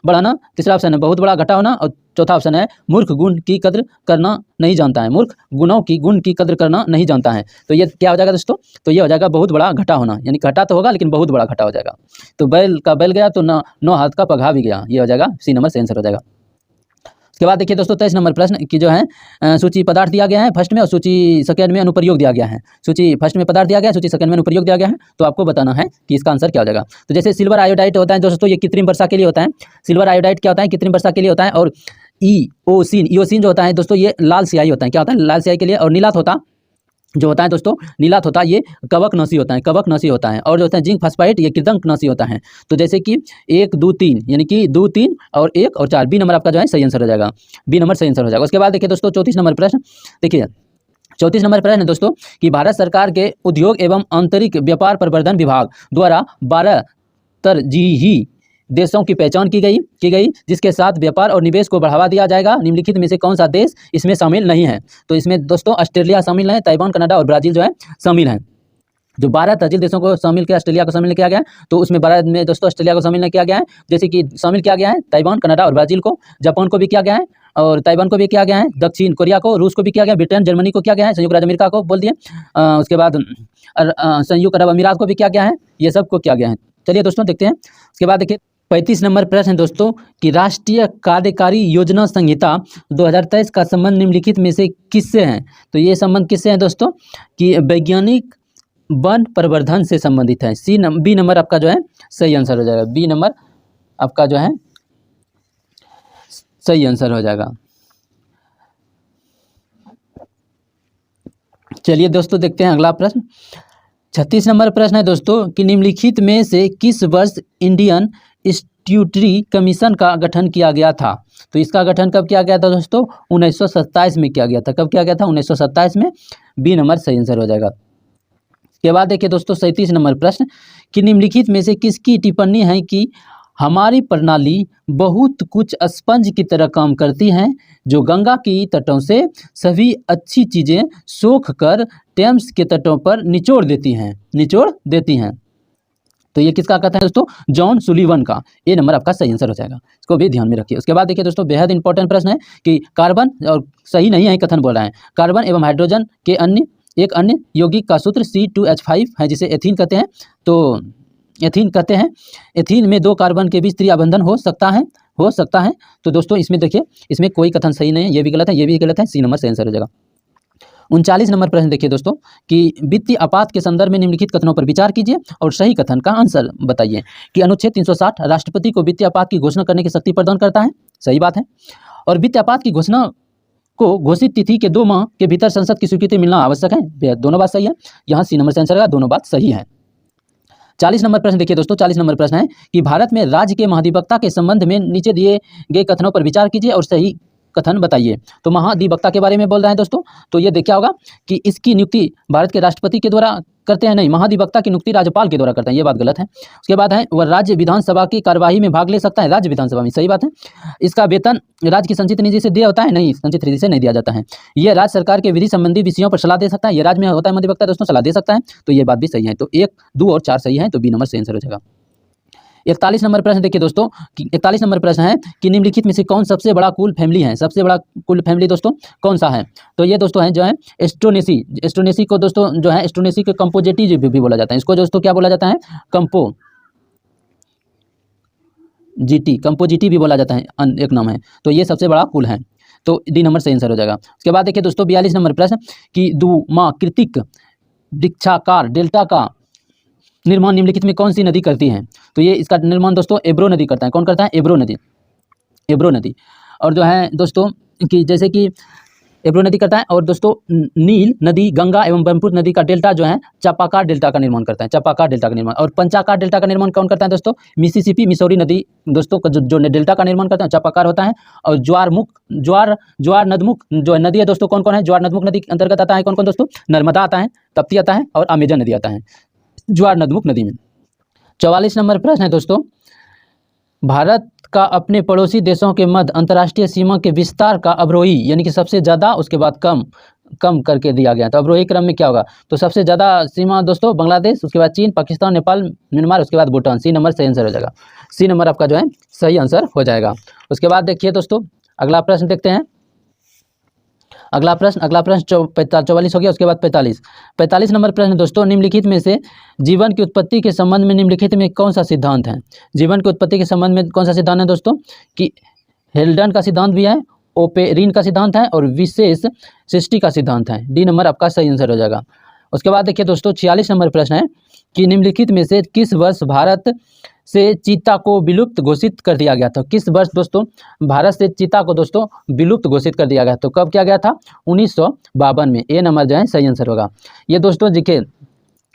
बढ़ाना। तीसरा ऑप्शन है बहुत बड़ा घटा होना। और चौथा ऑप्शन है मूर्ख गुण की कद्र करना नहीं जानता है, मूर्ख गुण की कद्र करना नहीं जानता है। तो ये क्या हो जाएगा दोस्तों? तो ये हो जाएगा बहुत बड़ा घटा होना, यानी घटा तो होगा लेकिन बहुत बड़ा घटा हो जाएगा। तो बैल गया तो 9 हाथ का पगहा भी गया, ये हो जाएगा सी नंबर से आंसर हो जाएगा। उसके बाद देखिए दोस्तों 23 नंबर प्रश्न की जो है सूची पदार्थ दिया गया है फर्स्ट में और सूची सेकंड में अनुप्रयोग दिया गया है। सूची फर्स्ट में पदार्थ दिया गया है, सूची सेकंड में अनुप्रयोग दिया गया है। तो आपको बताना है कि इसका आंसर क्या हो जाएगा। तो जैसे सिल्वर आयोडाइड होता है दोस्तों, ये कृत्रिम वर्षा के लिए होता है। सिल्वर आयोडाइड क्या होता है? कृत्रिम वर्षा के लिए होता है। और ईओसिन जो होता है दोस्तों, ये लाल स्याही होता है। क्या होता है? लाल स्याही के लिए। और नीलात जो होता है दोस्तों, नीलात होता है ये कवकनाशी होता है, कवकनाशी होता है। और जो होता है जिंक फास्फाइड, ये कृदंकनाशी होता है। तो जैसे कि 1 2 3 यानी कि 2 3 और 1 और 4 बी नंबर आपका जो है सही आंसर हो जाएगा, बी नंबर सही आंसर हो जाएगा। उसके बाद देखिए दोस्तों 34 नंबर प्रश्न, देखिए 34 नंबर प्रश्न है दोस्तों कि भारत सरकार के उद्योग एवं आंतरिक व्यापार प्रवर्धन विभाग द्वारा 12 तरजीही देशों की पहचान की गई जिसके साथ व्यापार और निवेश को बढ़ावा दिया जाएगा। निम्नलिखित में से कौन सा देश इसमें शामिल नहीं है? तो इसमें दोस्तों ऑस्ट्रेलिया शामिल है, ताइवान, कनाडा और ब्राज़ील जो है शामिल हैं। जो 12 तरजीह देशों को शामिल किया, ऑस्ट्रेलिया को शामिल किया गया है। तो उसमें 12 में दोस्तों ऑस्ट्रेलिया को शामिल नहीं किया गया है, जैसे कि शामिल किया गया है ताइवान, कनाडा और ब्राज़ील को, जापान को भी किया गया है और ताइवान को भी किया गया है, दक्षिण कोरिया को, रूस को भी किया गया, ब्रिटेन, जर्मनी को किया गया है, संयुक्त राज्य अमेरिका को बोल दिए, उसके बाद संयुक्त अरब अमीरात को भी किया गया है, ये सब को किया गया है। चलिए दोस्तों देखते हैं। उसके बाद देखिए 35 नंबर प्रश्न है दोस्तों कि राष्ट्रीय कार्यकारी योजना संहिता 2023 का संबंध निम्नलिखित में से किससे है? तो ये संबंध किससे है दोस्तों कि वैज्ञानिक वन प्रवर्धन से संबंधित है। बी नंबर आपका जो है सही आंसर हो जाएगा, बी नंबर आपका जो है सही आंसर हो जाएगा। चलिए दोस्तों देखते हैं अगला प्रश्न। 36 नंबर प्रश्न है दोस्तों कि निम्नलिखित में से किस वर्ष इंडियन स्ट्यूटरी कमीशन का गठन किया गया था? तो इसका गठन कब किया गया था दोस्तों? 1927 में किया गया था। कब किया गया था? 1927 में, बी नंबर सही आंसर हो जाएगा। के बाद देखिए दोस्तों 37 नंबर प्रश्न कि निम्नलिखित में से किसकी टिप्पणी है कि हमारी प्रणाली बहुत कुछ स्पंज की तरह काम करती है जो गंगा की तटों से सभी अच्छी चीज़ें सोख कर टेम्स के तटों पर निचोड़ देती हैं। तो ये किसका कहता है दोस्तों? जॉन सुलीवन का। ए नंबर आपका सही आंसर हो जाएगा, इसको भी ध्यान में रखिए। उसके बाद देखिए दोस्तों बेहद इंपॉर्टेंट प्रश्न है कि कार्बन, और सही नहीं है कथन बोल रहा है, कार्बन एवं हाइड्रोजन के एक अन्य यौगिक का सूत्र C2H5 है जिसे एथीन कहते हैं। तो एथीन कहते हैं, एथीन में 2 कार्बन के बीच त्रिआबंधन हो सकता है। तो दोस्तों इसमें देखिए, इसमें कोई कथन सही नहीं है, ये भी गलत है, ये भी गलत है, सी नंबर सही आंसर हो जाएगा। 39 नंबर प्रश्न देखिए दोस्तों कि वित्तीय आपात के संदर्भ में निम्नलिखित कथनों पर विचार कीजिए और सही कथन का आंसर बताइए। कि अनुच्छेद 360 राष्ट्रपति को वित्तीय आपात की घोषणा करने की शक्ति प्रदान करता है, सही बात है। और वित्तीय आपात की घोषणा को घोषित तिथि के 2 माह के भीतर संसद की स्वीकृति मिलना आवश्यक है, दोनों बात सही है, यहाँ सी नंबर से आंसर होगा, दोनों बात सही है। 40 नंबर प्रश्न देखिए दोस्तों, 40 नंबर प्रश्न है कि भारत में राज्य के महाधिवक्ता के संबंध में नीचे दिए गए कथनों पर विचार कीजिए और सही कथन बताइए। तो महाधिवक्ता के बारे में बोल रहा है दोस्तों, तो ये देखा होगा कि इसकी नियुक्ति भारत के राष्ट्रपति के द्वारा करते हैं, नहीं, महाधिवक्ता की नियुक्ति राज्यपाल के द्वारा करते हैं, ये बात गलत है। उसके बाद है वह राज्य विधानसभा की कार्यवाही में भाग ले सकता है, राज्य विधानसभा में, सही बात है। इसका वेतन राज्य की संचित निधि से दिया होता है, नहीं, संचित निधि से नहीं दिया जाता है। यह राज्य सरकार के विधि संबंधी विषयों पर सलाह दे सकता है, ये राज्य में होता है महाधिवक्ता दोस्तों, सलाह दे सकता है, तो ये बात भी सही है। तो 1 2 और 4 सही है, तो बी नंबर सही आंसर हो जाएगा। 41 नंबर प्रश्न देखिए दोस्तों, 41 नंबर प्रश्न है कि निम्नलिखित में से कौन सबसे बड़ा कुल फैमिली है? सबसे बड़ा कुल फैमिली दोस्तों कौन सा है? तो ये दोस्तों है जो है एस्ट्रोनेसी को दोस्तों जो है एस्ट्रोनेसी के कंपोजिटी भी बोला जाता है। इसको दोस्तों क्या बोला जाता है? कंपोजिटी भी बोला जाता है, एक नाम है। तो ये सबसे बड़ा कुल है, तो डी नंबर सही आंसर हो जाएगा। उसके बाद देखिए दोस्तों 42 नंबर प्रश्न कि धूमाकृतिक वृक्षाकार डेल्टा का निर्माण निम्नलिखित में कौन सी नदी करती है? तो ये इसका निर्माण दोस्तों एब्रो नदी करता है। कौन करता है? एब्रो नदी, एब्रो नदी। और जो है दोस्तों कि जैसे कि एब्रो नदी करता है, और दोस्तों नील नदी, गंगा एवं ब्रह्मपुत्र नदी का डेल्टा जो है चापाकार डेल्टा का निर्माण करता है, चापाकार डेल्टा का निर्माण। और पंचाकार डेल्टा का निर्माण कौन करता है दोस्तों? मिसिसिपी मिसौरी नदी दोस्तों का जो डेल्टा का निर्माण करता है चापाकार होता है। और ज्वार नदमुख जो नदी है दोस्तों, कौन कौन है? ज्वार नदमुख नदी के अंतर्गत आता है कौन कौन दोस्तों? नर्मदा आता है, तप्ती आता है और अमेजन नदी आता है ज्वार नदमुख नदी में। 44 नंबर प्रश्न है दोस्तों, भारत का अपने पड़ोसी देशों के मध्य अंतर्राष्ट्रीय सीमा के विस्तार का अवरोही यानी कि सबसे ज़्यादा उसके बाद कम करके दिया गया। तो अवरोही क्रम में क्या होगा? तो सबसे ज़्यादा सीमा दोस्तों बांग्लादेश, उसके बाद चीन, पाकिस्तान, नेपाल, म्यांमार, उसके बाद भूटान। सी नंबर सही आंसर हो जाएगा। सी नंबर आपका जो है सही आंसर हो जाएगा। उसके बाद देखिए दोस्तों अगला प्रश्न देखते हैं। अगला प्रश्न 44 हो गया। उसके बाद 45 नंबर प्रश्न दोस्तों, निम्नलिखित में से जीवन की उत्पत्ति के संबंध में निम्नलिखित में कौन सा सिद्धांत है? जीवन की उत्पत्ति के संबंध में कौन सा सिद्धांत है दोस्तों? कि हेल्डन का सिद्धांत भी है, ओपेरिन का सिद्धांत है और विशेष सृष्टि का सिद्धांत है। डी नंबर आपका सही आंसर हो जाएगा। उसके बाद देखिए दोस्तों 46 नंबर प्रश्न है कि निम्नलिखित में से किस वर्ष भारत से चीता को विलुप्त घोषित कर दिया गया था? किस वर्ष दोस्तों भारत से चीता को दोस्तों विलुप्त घोषित कर दिया गया? तो कब किया गया था? 1952 में। ए नंबर जो है सही आंसर होगा। ये दोस्तों देखिए,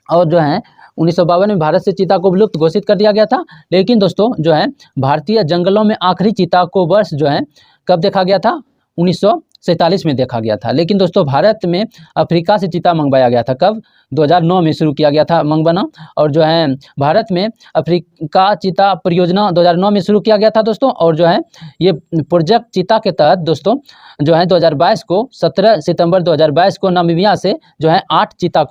और जो है 1952 में भारत से चीता को विलुप्त घोषित कर दिया गया था। लेकिन दोस्तों जो है भारतीय जंगलों में आखिरी चीता को वर्ष जो है कब देखा गया था? 1947 में देखा गया था। लेकिन दोस्तों भारत में अफ्रीका से चीता मंगवाया गया था। कब? 2009 में शुरू किया गया था मंगवाना। और जो है भारत में अफ्रीका चीता परियोजना 2009 में शुरू किया गया था दोस्तों। और जो है ये प्रोजेक्ट चीता के तहत दोस्तों जो है 2022 को 17 सितंबर 2022 को नामीबिया से जो है 8 चीता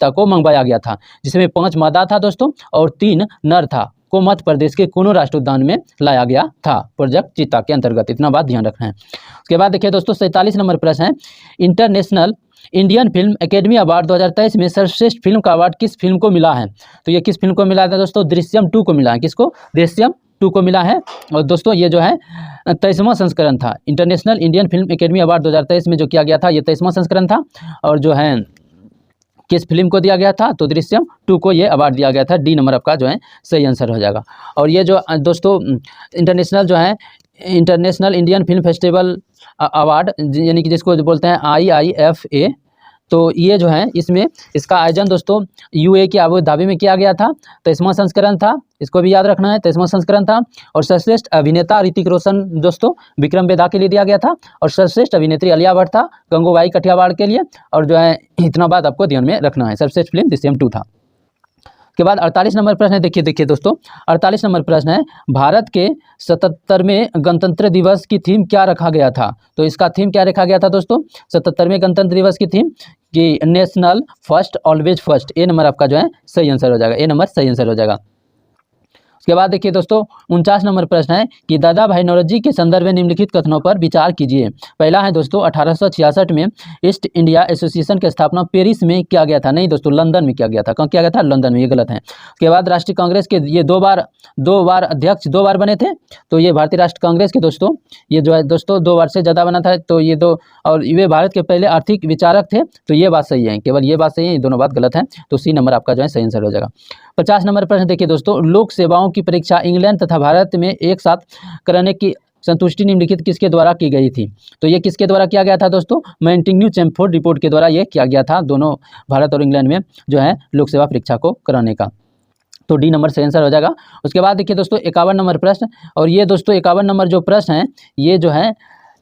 को मंगवाया गया था, जिसमें 5 मादा था दोस्तों और 3 नर था, को मध्य प्रदेश के कुनो राष्ट्रीय उद्यान में लाया गया था प्रोजेक्ट चीता के अंतर्गत। इतना बात ध्यान रखना है। उसके बाद देखिए दोस्तों 47 नंबर प्रश्न है, international Indian film academy award 2023 में सर्वश्रेष्ठ फिल्म का अवार्ड किस फिल्म को मिला है? तो ये किस फिल्म को मिला था दोस्तों? दृश्यम 2 को मिला है। किसको? दृश्यम 2 को मिला है। और दोस्तों ये जो है 23वां संस्करण था। International Indian film academy award 2023 में जो किया गया था ये 23वां संस्करण था। और जो है किस फिल्म को दिया गया था? तो दृश्यम 2 को ये अवार्ड दिया गया था। डी नंबर आपका जो है सही आंसर हो जाएगा। और ये जो दोस्तों इंटरनेशनल जो है international Indian film festival award यानी कि जिसको बोलते हैं IIFA, तो ये जो है इसमें इसका आयोजन दोस्तों UAE की अबू धाबी में किया गया था। 23वां संस्करण था, इसको भी याद रखना है, 23वां संस्करण था। और सर्वश्रेष्ठ अभिनेता ऋतिक रोशन दोस्तों विक्रम वेदा के लिए दिया गया था। और सर्वश्रेष्ठ अभिनेत्री आलिया भट्ट था गंगूबाई कठियावाड़ के लिए। और जो है इतना बात आपको ध्यान में रखना है। सर्वश्रेष्ठ फिल्म दृश्यम 2 था। के बाद 48 नंबर प्रश्न है। देखिए दोस्तों 48 नंबर प्रश्न है, भारत के 77वें गणतंत्र दिवस की थीम क्या रखा गया था? तो इसका थीम क्या रखा गया था दोस्तों? 77वें गणतंत्र दिवस की थीम कि नेशनल फर्स्ट ऑलवेज फर्स्ट। ए नंबर आपका जो है सही आंसर हो जाएगा। ए नंबर सही आंसर हो जाएगा। उसके बाद देखिए दोस्तों 49 नंबर प्रश्न है कि दादा भाई नौरोजी के संदर्भ में निम्नलिखित कथनों पर विचार कीजिए। पहला है दोस्तों 1866 में ईस्ट इंडिया एसोसिएशन की स्थापना पेरिस में किया गया था। नहीं दोस्तों लंदन में किया गया था। कहाँ किया गया था? लंदन में। ये गलत है। उसके बाद राष्ट्रीय कांग्रेस के ये दो बार अध्यक्ष 2 बार बने थे। तो ये भारतीय राष्ट्रीय कांग्रेस के दोस्तों ये जो है दोस्तों 2 बार से ज़्यादा बना था। तो ये 2 और ये भारत के पहले आर्थिक विचारक थे। तो ये बात सही है, केवल ये बात सही है, ये दोनों बात गलत है। तो सी नंबर आपका जो है सही आंसर हो जाएगा। 50 नंबर प्रश्न देखिए दोस्तों, लोक सेवाओं की परीक्षा इंग्लैंड तथा भारत में एक साथ कराने की संतुष्टि निम्नलिखित किसके द्वारा की गई थी? तो ये किसके द्वारा किया गया था दोस्तों? मैंटिन्यू चैमफोर्ड रिपोर्ट के द्वारा ये किया गया था, दोनों भारत और इंग्लैंड में जो है लोक सेवा परीक्षा को कराने का। तो डी नंबर सही आंसर हो जाएगा। उसके बाद देखिए दोस्तों 51 नंबर प्रश्न, और ये दोस्तों 51 नंबर जो प्रश्न है ये जो है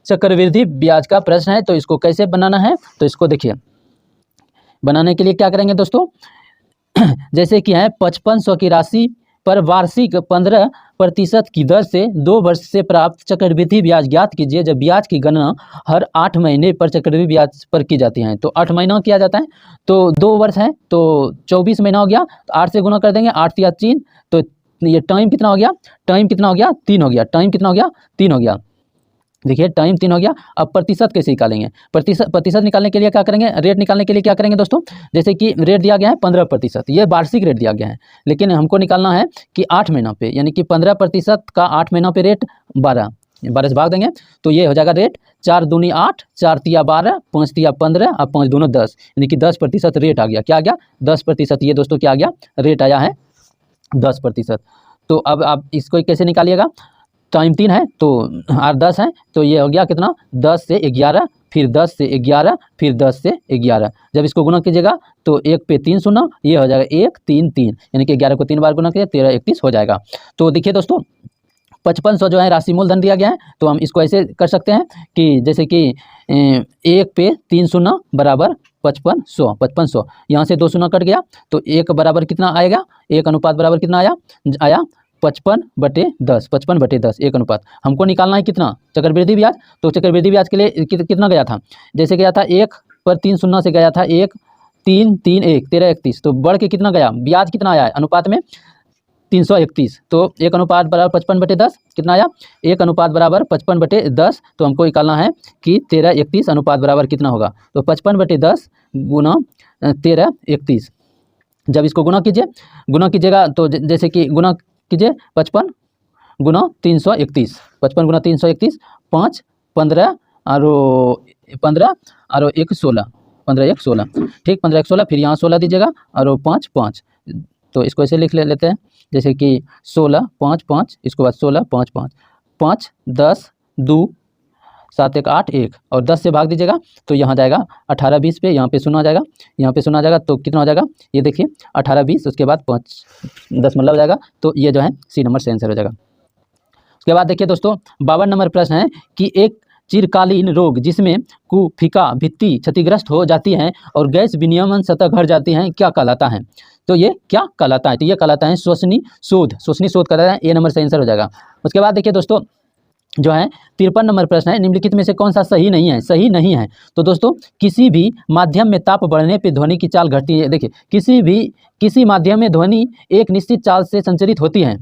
चक्रवृद्धि ब्याज का प्रश्न है। तो इसको कैसे बनाना है? तो इसको देखिए, बनाने के लिए क्या करेंगे दोस्तों, जैसे कि है 5500 की राशि पर वार्षिक 15% की दर से 2 वर्ष से प्राप्त चक्रवृद्धि ब्याज ज्ञात कीजिए, जब ब्याज की गणना हर 8 महीने पर चक्रवृद्धि ब्याज पर की जाती है। तो 8 महीना किया जाता है, तो 2 वर्ष है तो 24 महीना हो गया। तो 8 से गुना कर देंगे, 8 या 3, तो ये टाइम कितना हो गया? टाइम कितना हो गया? 3 हो गया। टाइम कितना हो गया? 3 हो गया। देखिए टाइम 3 हो गया। अब प्रतिशत कैसे निकालेंगे? प्रतिशत निकालने के लिए क्या करेंगे? रेट निकालने के लिए क्या करेंगे दोस्तों? जैसे कि रेट दिया गया है 15%, ये वार्षिक रेट दिया गया है, लेकिन हमको निकालना है कि 8 महीना पे, यानी कि 15% का 8 महीना पे रेट 12, 12 से भाग देंगे तो ये हो जाएगा रेट 4 दूनी 8, 4 तिया 12, 5 तिया 15 और 5 दूनी 10, यानी कि 10% रेट आ गया। क्या आ गया? 10%। ये दोस्तों क्या आ गया? रेट आया है 10%। तो अब आप इसको कैसे निकालिएगा? टाइम 3 है तो और 10 है तो ये हो गया कितना? 10 से 11, फिर 10 से 11, फिर 10 से 11। जब इसको गुना कीजिएगा तो 1 पे 3 शून्य, ये हो जाएगा 1 3 3, यानी कि 11 को 3 बार गुना कीजिए 13 31 हो जाएगा। तो देखिए दोस्तों 5500 जो है राशि मूलधन दिया गया है, तो हम इसको ऐसे कर सकते हैं कि जैसे कि 1 पे 3 शून्य बराबर 5500, यहाँ से 2 शून्य कट गया तो 1 बराबर कितना आएगा? 1 अनुपात बराबर कितना आया 55/10, 55/10 1 अनुपात। हमको निकालना है कितना? चक्रवृद्धि ब्याज। तो चक्रवृद्धि ब्याज के लिए कितना गया था? जैसे गया था 1 पर 3 शून्य से गया था 1 3 3 1 13 31, तो बढ़ के कितना गया? ब्याज कितना आया है अनुपात में? 331। तो 1 अनुपात बराबर 55/10 कितना आया? 1 अनुपात बराबर 55/10। तो हमको निकालना है कि 13 31 अनुपात बराबर कितना होगा? तो 55/10 गुना 13 31। जब इसको गुना कीजिएगा तो जैसे कि गुना कीजिए 55 गुना 331, 55 गुना 331, 5 15 और 15 और 1 16, 15 1 16, ठीक 15 1 16, फिर यहाँ 16 दीजिएगा और 5 5। तो इसको ऐसे लिख लेते हैं जैसे कि 16 5 5, इसके बाद 16 5 5 5 10 2 7 1 8 1 और 10 से भाग दीजिएगा तो यहाँ जाएगा 18 20 पे, यहाँ पे शून्य आ जाएगा, यहाँ पे शून्य आ जाएगा तो कितना हो जाएगा? ये देखिए 18 20, उसके बाद 5 10 मतलब हो जाएगा। तो ये जो है सी नंबर से आंसर हो जाएगा। उसके बाद देखिए दोस्तों 52 नंबर प्रश्न है कि एक चिरकालीन रोग जिसमें कुफिका भित्ति क्षतिग्रस्त हो जाती हैं और गैस विनियमन सतह घट जाती हैं क्या कहलाता है? तो ये क्या कहलाता है? तो ये कहलाता है श्वसनी शोध कहलाता है। ए नंबर से आंसर हो जाएगा। उसके बाद देखिए दोस्तों जो है 53 नंबर प्रश्न है, निम्नलिखित में से कौन सा सही नहीं है? सही नहीं है तो दोस्तों किसी भी माध्यम में ताप बढ़ने पे ध्वनि की चाल घटती है। देखिए किसी माध्यम में ध्वनि एक निश्चित चाल से संचरित होती है,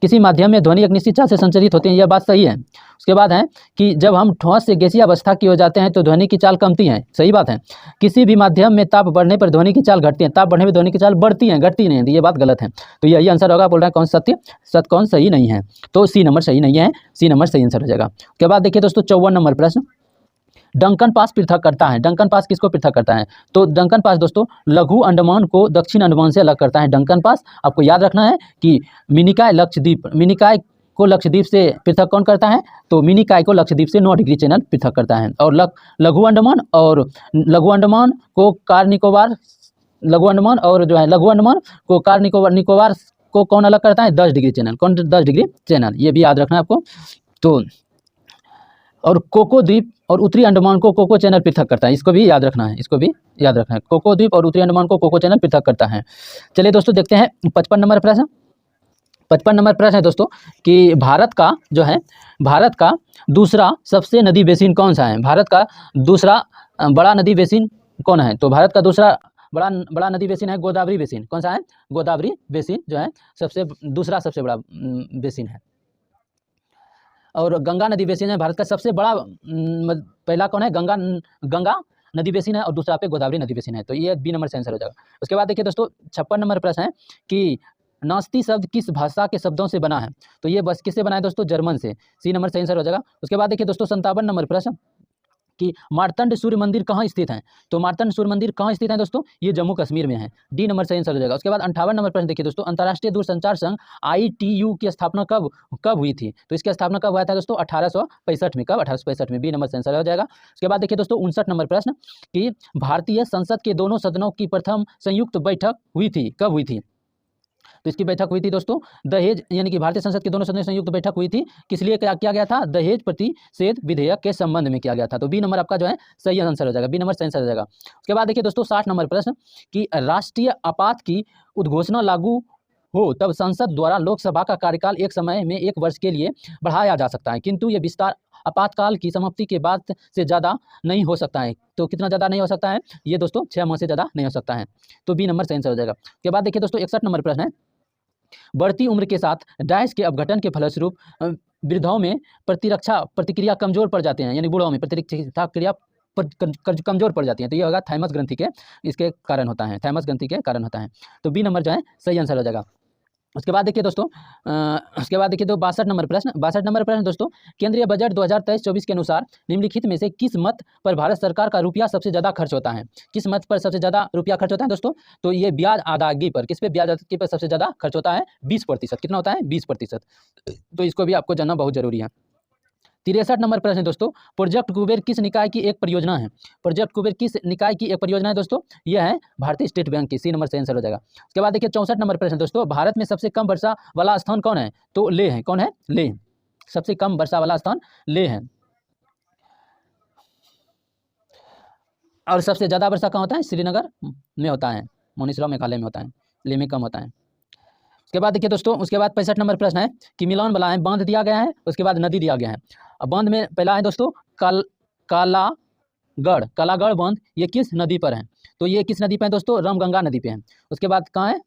किसी माध्यम में ध्वनि एक निश्चित चाल से संचरित होती है, यह बात सही है। उसके बाद है कि जब हम ठोस से गैसीय अवस्था की ओर जाते हैं तो ध्वनि की चाल कमती है, सही बात है। किसी भी माध्यम में ताप बढ़ने पर ध्वनि की चाल घटती है, ताप बढ़ने पर ध्वनि की चाल बढ़ती है घटती नहीं है, तो ये बात गलत है। तो यही आंसर होगा। बोल रहा है कौन सत्य कौन सही नहीं है? तो सी नंबर सही नहीं है, सी नंबर सही आंसर हो जाएगा। उसके बाद देखिए दोस्तों 54 नंबर प्रश्न, डंकन पास पृथक करता है। डंकन पास किसको पृथक करता है? तो डंकन पास दोस्तों लघु अंडमान को दक्षिण अंडमान से अलग करता है। डंकन पास आपको याद रखना है कि मिनिकॉय लक्षद्वीप, मिनिकॉय को लक्षद्वीप से पृथक कौन करता है? तो मिनिकॉय को लक्षद्वीप से 9 डिग्री चैनल पृथक करता है। और लघु अंडमान को कार निकोबार, लघु अंडमान और जो है लघु अंडमान को कार निकोबार को कौन अलग करता है? 10 डिग्री चैनल। कौन 10 डिग्री चैनल? ये भी याद रखना है आपको। तो और कोको द्वीप और उत्तरी अंडमान को कोको चैनल पृथक करता है, इसको भी याद रखना है, इसको भी याद रखना है। कोको द्वीप और उत्तरी अंडमान को कोको चैनल पृथक करता है। चलिए दोस्तों देखते हैं 55 नंबर प्रश्न। 55 नंबर प्रश्न है दोस्तों कि भारत का दूसरा सबसे नदी बेसिन कौन सा है? भारत का दूसरा बड़ा नदी बेसिन कौन है? तो भारत का दूसरा बड़ा नदी बेसिन है गोदावरी बेसिन। कौन सा है? गोदावरी बेसिन जो है दूसरा सबसे बड़ा बेसिन है। और गंगा नदी बेसिन है भारत का सबसे बड़ा, पहला कौन है? गंगा नदी बेसिन है और दूसरा पे गोदावरी नदी बेसिन है। तो ये बी नंबर से आंसर हो जाएगा। उसके बाद देखिए दोस्तों 56 नंबर प्रश्न है कि नास्ती शब्द किस भाषा के शब्दों से बना है? तो ये बस किससे बना है दोस्तों? जर्मन से। सी नंबर से आंसर हो जाएगा। उसके बाद देखिए दोस्तों 57 नंबर प्रश्न कि मार्तंड सूर्य मंदिर कहाँ स्थित है? तो मार्तंड सूर्य मंदिर कहाँ स्थित है दोस्तों? ये जम्मू कश्मीर में है। डी नंबर से आंसर हो जाएगा। उसके बाद 58 नंबर प्रश्न देखिए दोस्तों, अंतर्राष्ट्रीय दूरसंचार संघ ITU की स्थापना कब हुई थी? तो इसकी स्थापना कब हुआ था दोस्तों? 1865 में। कब? 1865 में। बी नंबर से आंसर हो जाएगा। उसके बाद देखिए दोस्तों 59 नंबर प्रश्न कि भारतीय संसद के दोनों सदनों की प्रथम संयुक्त बैठक हुई थी, कब हुई थी? तो इसकी बैठक हुई थी दोस्तों दहेज, यानी कि भारतीय संसद के दोनों सदनों की संयुक्त बैठक हुई थी। किस लिए क्या किया गया था? दहेज प्रतिषेध विधेयक के संबंध में किया गया था। तो बी नंबर आपका जो है सही आंसर हो जाएगा। बी नंबर सही आंसर हो जाएगा। उसके बाद देखिए दोस्तों 60 नंबर प्रश्न कि राष्ट्रीय आपात की उद्घोषणा लागू हो तब संसद द्वारा लोकसभा का कार्यकाल एक समय में 1 वर्ष के लिए बढ़ाया जा सकता है, किंतु ये विस्तार आपातकाल की समाप्ति के बाद से ज़्यादा नहीं हो सकता है। तो कितना ज़्यादा नहीं हो सकता है? ये दोस्तों 6 माह से ज़्यादा नहीं हो सकता है। तो बी नंबर सही आंसर हो जाएगा। उसके बाद देखिए दोस्तों 61 नंबर प्रश्न है, बढ़ती उम्र के साथ डैश के अपघटन के फलस्वरूप वृद्धों में प्रतिक्रिया कमजोर पड़ जाते हैं, यानी बूढ़ों में प्रतिक्रिया कमजोर पड़ जाती है। तो ये होगा थाइमस ग्रंथि के इसके कारण होता है, थाइमस ग्रंथि के कारण होता है। तो बी नंबर जो है सही आंसर हो जाएगा। उसके बाद देखिए दोस्तों, उसके बाद देखिए तो 62 नंबर प्रश्न दोस्तों, केंद्रीय बजट 2023-24 के अनुसार निम्नलिखित में से किस मत पर भारत सरकार का रुपया सबसे ज़्यादा खर्च होता है? किस मत पर सबसे ज़्यादा रुपया खर्च होता है दोस्तों? तो ये ब्याज अदायगी पर, किस पे ब्याज अदायगी पर सबसे ज़्यादा खर्च होता है? 20%। कितना होता है? 20%। तो इसको भी आपको जानना बहुत जरूरी है। 63 नंबर प्रश्न है दोस्तों, प्रोजेक्ट कुबेर किस निकाय की एक परियोजना है? प्रोजेक्ट कुबेर किस निकाय की एक परियोजना है दोस्तों? यह है भारतीय स्टेट बैंक की। सी नंबर से आंसर हो जाएगा। उसके बाद देखिए 64 नंबर प्रश्न दोस्तों, भारत में सबसे कम वर्षा वाला स्थान कौन है? तो लेह है। कौन है? लेह। सबसे कम वर्षा वाला स्थान लेह है। और सबसे ज़्यादा वर्षा कहाँ होता है? श्रीनगर में होता है, मौनीसराव मेघालय में होता है, लेह में कम होता है। उसके बाद देखिए दोस्तों, उसके बाद 65 नंबर प्रश्न है कि मिलान बला है, बांध दिया गया है, उसके बाद नदी दिया गया है। अब बांध में पहला है दोस्तों कालागढ़ बांध, ये किस नदी पर है? तो ये किस नदी पे है दोस्तों? रामगंगा नदी पे है। उसके बाद कहाँ है?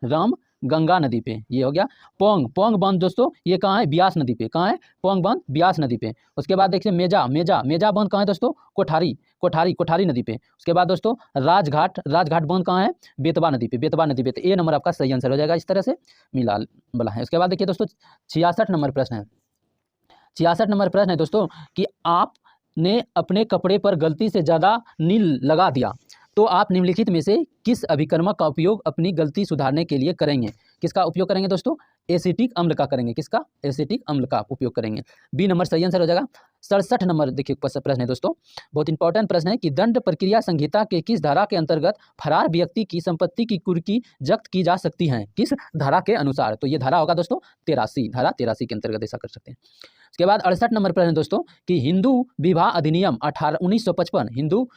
रामगंगा नदी पे, ये हो गया। पोंग बांध दोस्तों, ये कहाँ है? ब्यास नदी पे। कहाँ है? पोंग बांध ब्यास नदी पे। उसके बाद देखिए मेजा बांध कहाँ है दोस्तों? कोठारी नदी पे। उसके बाद दोस्तों राजघाट बांध कहाँ है? बेतवा नदी पे। तो ए नंबर आपका सही आंसर हो जाएगा। इस तरह से मिला बला है। उसके बाद देखिए दोस्तों 66 नंबर प्रश्न है। 66 नंबर प्रश्न है दोस्तों कि आपने अपने कपड़े पर गलती से ज़्यादा नील लगा दिया, तो आप निम्नलिखित में से किस अभिकर्मक का उपयोग अपनी गलती सुधारने के लिए करेंगे? किसका उपयोग करेंगे दोस्तों? एसिटिक अम्ल का करेंगे। किसका? एसिटिक अम्ल का उपयोग करेंगे। बी नंबर सही आंसर हो जाएगा। 67 नंबर देखिए प्रश्न है दोस्तों, बहुत इंपॉर्टेंट प्रश्न है कि दंड प्रक्रिया संहिता के किस धारा के अंतर्गत फरार व्यक्ति की संपत्ति की कुर्की जब्त की जा सकती है? किस धारा के अनुसार? तो ये धारा होगा दोस्तों 83, धारा 83 के अंतर्गत ऐसा कर सकते हैं। उसके बाद 68 नंबर प्रश्न दोस्तों कि हिंदू विवाह अधिनियम 1955, हिंदू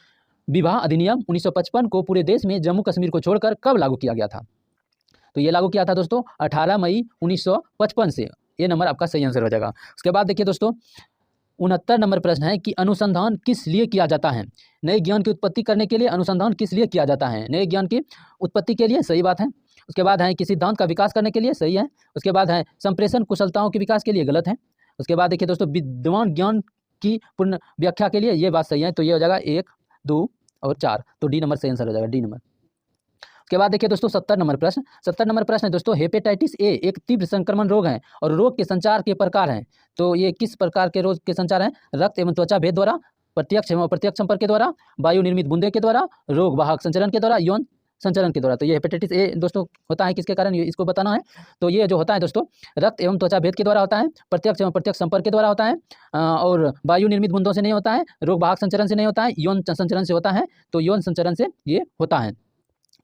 विवाह अधिनियम 1955 को पूरे देश में जम्मू कश्मीर को छोड़कर कब लागू किया गया था? तो ये लागू किया था दोस्तों 18 मई 1955 से। ये नंबर आपका सही आंसर हो जाएगा। उसके बाद देखिए दोस्तों 69 नंबर प्रश्न है कि अनुसंधान किस लिए किया जाता है? नए ज्ञान की उत्पत्ति करने के लिए अनुसंधान किस लिए किया जाता है? नए ज्ञान की उत्पत्ति के लिए, सही बात है। उसके बाद है कि सिद्धांत का विकास करने के लिए, सही है। उसके बाद है संप्रेषण कुशलताओं के विकास के लिए, गलत है। उसके बाद देखिए दोस्तों विद्वान ज्ञान की पूर्ण व्याख्या के लिए, ये बात सही है। तो ये हो जाएगा 1, 2 और 4। तो डी नंबर सही आंसर हो जाएगा, डी नंबर। उसके बाद देखिए दोस्तों 70 नंबर प्रश्न है दोस्तों, हेपेटाइटिस ए एक तीव्र संक्रमण रोग है और रोग के संचार के प्रकार हैं। तो ये किस प्रकार के रोग के संचार हैं? रक्त एवं त्वचा भेद द्वारा, प्रत्यक्ष एवं अप्रत्यक्ष संपर्क के द्वारा, वायु निर्मित बूंदे के द्वारा, रोग वाहक संचरण के द्वारा, यौन संचरण के द्वारा। तो ये हेपेटाइटिस ए दोस्तों होता है किसके कारण? ये इसको बताना है। तो ये जो होता है दोस्तों रक्त एवं त्वचा भेद के द्वारा होता है, प्रत्यक्ष एवं प्रत्यक्ष संपर्क के द्वारा होता है, और वायु निर्मित बूंदों से नहीं होता है, रोग वाहक संचरण से नहीं होता है, यौन संचरण से होता है। तो यौन संचरण से ये होता है।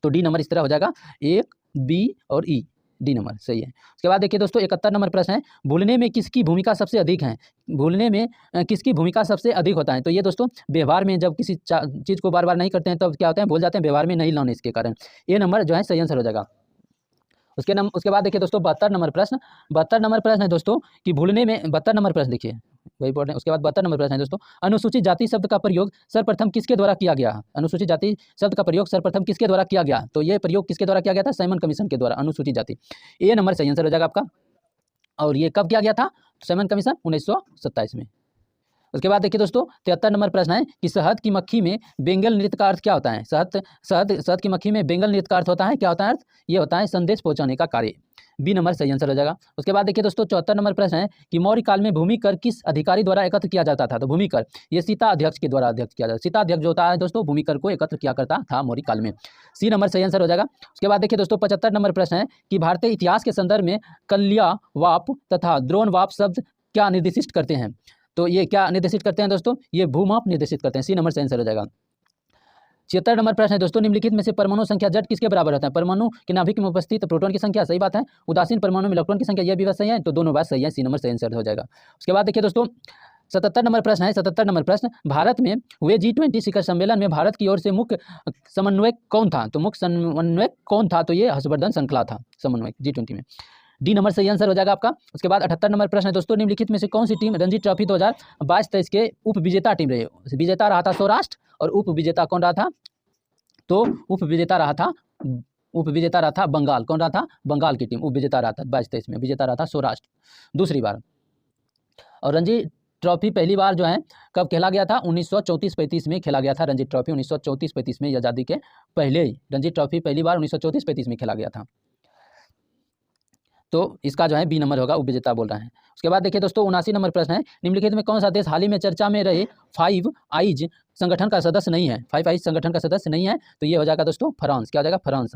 तो डी नंबर इस तरह हो जाएगा, 1, बी और ई, डी नंबर सही है। उसके बाद देखिए दोस्तों 71 नंबर प्रश्न है, भूलने में किसकी भूमिका सबसे अधिक है? भूलने में किसकी भूमिका सबसे अधिक होता है? तो ये दोस्तों व्यवहार में जब किसी चीज़ को बार बार नहीं करते हैं तब क्या होता है? भूल जाते हैं, व्यवहार में नहीं लाने इसके कारण। ये नंबर जो है सही आंसर हो जाएगा। उसके बाद देखिए दोस्तों 72 नंबर प्रश्न है दोस्तों कि भूलने में 72 नंबर प्रश्न देखिए वही बोल रहे हैं। उसके बाद 72 नंबर प्रश्न है दोस्तों, अनुसूचित जाति शब्द का प्रयोग सर्वप्रथम किसके द्वारा किया गया? अनुसूचित जाति शब्द का प्रयोग सर्वप्रथम किसके द्वारा किया गया? तो ये प्रयोग किसके द्वारा किया गया था? साइमन कमीशन के द्वारा, अनुसूचित जाति। ये नंबर सही आंसर हो जाएगा आपका। और ये कब किया गया था? साइमन कमीशन 1927 में। उसके बाद देखिए दोस्तों 73 नंबर प्रश्न है कि शहद की मक्खी में बेंगल नृत्य का अर्थ क्या होता है? शहद की मक्खी में बेंगल नृत्य का अर्थ होता है, क्या होता है अर्थ? ये होता है संदेश पहुंचाने का कार्य। बी नंबर सही आंसर हो जाएगा। उसके बाद देखिए दोस्तों 74 नंबर प्रश्न है कि मौर्य काल में भूमि कर किस अधिकारी द्वारा एकत्र किया जाता था? तो भूमि कर ये सीता अध्यक्ष के द्वारा अध्यक्ष किया जाता है। सीता अध्यक्ष जो होता है दोस्तों भूमि कर को एकत्र किया करता था मौर्य काल में। सी नंबर सही आंसर हो जाएगा। उसके बाद देखिए दोस्तों 75 नंबर प्रश्न है कि भारतीय इतिहास के संदर्भ में कल्यावाप तथा द्रोणवाप शब्द क्या निर्दिष्ट करते हैं? तो ये क्या निर्देशित करते हैं दोस्तों? ये भूमाप निर्देशित करते हैं। सी नंबर से आंसर हो जाएगा। 76 नंबर प्रश्न है दोस्तों, निम्नलिखित में से परमाणु संख्या Z किसके बराबर होता है? परमाणु के नाभिक में उपस्थित प्रोटॉन की संख्या, सही बात है। उदासीन परमाणु में इलेक्ट्रॉन की संख्या, यह भी बात सही है। तो दोनों बात सही है, सी नंबर से आंसर हो जाएगा। उसके बाद देखिए दोस्तों 77 नंबर प्रश्न है। 77 नंबर प्रश्न, भारत में हुए G20 शिखर सम्मेलन में भारत की ओर से मुख्य समन्वयक कौन था? तो मुख्य समन्वयक कौन था? तो ये हर्षवर्धन श्रृंखला था समन्वयक G20 में। डी नंबर सही आंसर हो जाएगा आपका। उसके बाद 78 नंबर प्रश्न है दोस्तों, निम्नलिखित में से कौन सी टीम रणजी ट्रॉफी 2022-23 के उप विजेता टीम रही? विजेता रहा था सौराष्ट्र और उप विजेता कौन रहा था? तो उप विजेता रहा था बंगाल। कौन रहा था? बंगाल की टीम उप विजेता रहा था 22-23 में, विजेता रहा था सौराष्ट्र दूसरी बार। और रणजी ट्रॉफी पहली बार जो है कब खेला गया था? 1934-35 में खेला गया था रणजी ट्रॉफी। 1934-35 में, आज़ादी के पहले ही रणजी ट्रॉफी पहली बार 1934-35 में खेला गया था। तो इसका जो है बी नंबर होगा, उपविजेता बोल रहे हैं। उसके बाद देखिए दोस्तों 79 नंबर प्रश्न है, निम्नलिखित में कौन सा देश हाल ही में चर्चा में रहे 5 आइज संगठन का सदस्य नहीं है, 5 आइज संगठन का सदस्य नहीं है, तो ये हो जाएगा दोस्तों फ्रांस। क्या हो जाएगा? फ्रांस।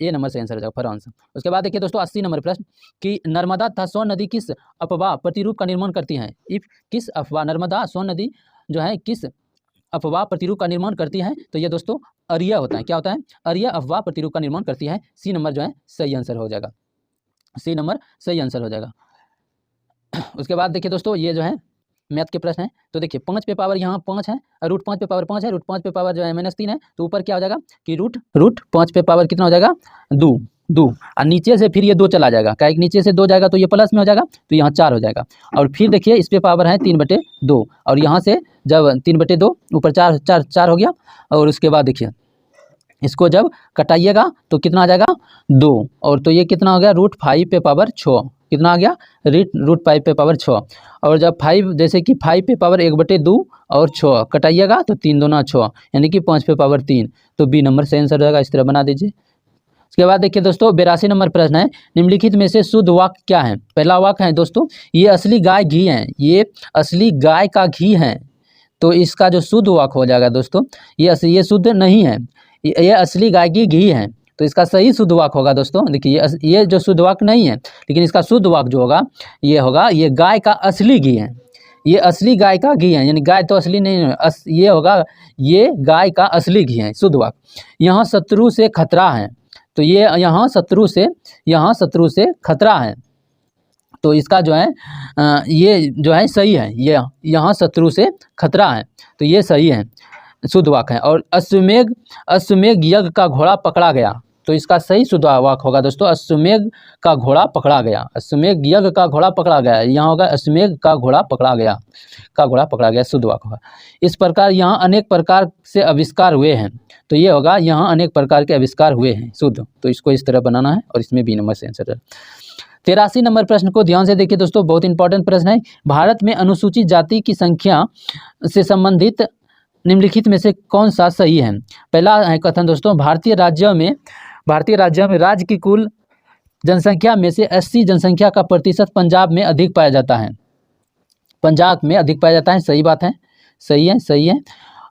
ए नंबर से आंसर हो जाएगा फ्रांस। उसके बाद देखिए दोस्तों 80 नंबर प्रश्न कि नर्मदा तथा सोन नदी किस अफवाह प्रतिरूप का निर्माण करती हैं? इफ किस अफवाह, नर्मदा सोन नदी जो है किस अफवाह प्रतिरूप का निर्माण करती है? तो ये दोस्तों अरिया होता है। क्या होता है? अरिया अफवाह प्रतिरूप का निर्माण करती है। सी नंबर जो है सही आंसर हो जाएगा, सी नंबर सही आंसर हो जाएगा। उसके बाद देखिए दोस्तों ये जो है मैथ के प्रश्न है, तो देखिए 5 पे पावर यहाँ 5 है, रूट 5 पे पावर 5 है, रूट 5 पे पावर जो है -3 है, तो ऊपर क्या हो जाएगा कि रूट 5 पे पावर कितना हो जाएगा? 2 और नीचे से फिर ये 2 चला जाएगा, क्या नीचे से 2 जाएगा तो ये प्लस में हो जाएगा, तो यहाँ 4 हो जाएगा। और फिर देखिए इस पे पावर है 3/2 और यहाँ से जब 3/2 ऊपर 4 हो गया, और उसके बाद देखिए इसको जब कटाइएगा तो कितना आ जाएगा? 2, और तो ये कितना हो गया? रूट 5 पे पावर 6, कितना आ गया? रूट 5 पे पावर 6, और जब 5 जैसे कि 5 पे पावर 1/2 और 6 कटाइएगा तो 3 दूना 6, यानी कि 5 पे पावर 3, तो बी नंबर से आंसर रहेगा। इस तरह बना दीजिए। उसके बाद देखिए दोस्तों 82 नंबर प्रश्न है, निम्नलिखित में से शुद्ध वाक्य क्या है? पहला वाक्य है दोस्तों ये असली गाय घी है, ये असली गाय का घी है, तो इसका जो शुद्ध वाक्य हो जाएगा दोस्तों ये शुद्ध नहीं है, ये असली गाय की घी है, तो इसका सही शुद्ध वाक्य होगा दोस्तों। देखिए ये जो शुद्ध वाक्य नहीं है, लेकिन इसका शुद्ध वाक्य जो होगा ये गाय का असली घी है, ये असली गाय का घी है, यानी गाय तो असली नहीं है, ये होगा ये गाय का असली घी है, शुद्ध वाक्य। यहाँ शत्रु से खतरा है, तो ये यहाँ शत्रु से खतरा है, तो इसका जो है ये जो है सही है, ये यहाँ शत्रु से खतरा है, तो ये सही है, शुद्ध वाक्य है। और अश्वमेघ यज्ञ का घोड़ा पकड़ा गया, तो इसका सही शुद्ध वाक्य होगा दोस्तों अश्वमेघ का घोड़ा पकड़ा गया, अश्वमेघ यज्ञ का घोड़ा पकड़ा गया, यहाँ होगा अश्वमेघ का घोड़ा पकड़ा गया, शुद्ध वाक्य होगा। इस प्रकार यहाँ अनेक प्रकार से आविष्कार हुए हैं, तो ये होगा यहाँ अनेक प्रकार के आविष्कार हुए हैं, शुद्ध, तो इसको इस तरह बनाना है, और इसमें बी नंबर से आंसर है। 83 नंबर प्रश्न को ध्यान से देखिए दोस्तों, बहुत इंपॉर्टेंट प्रश्न है। भारत में अनुसूचित जाति की संख्या से संबंधित निम्नलिखित में से कौन सा सही है? पहला है कथन दोस्तों, भारतीय राज्यों में राज्य की कुल जनसंख्या में से 80 जनसंख्या का प्रतिशत पंजाब में अधिक पाया जाता है, पंजाब में अधिक पाया जाता है, सही बात है, सही है।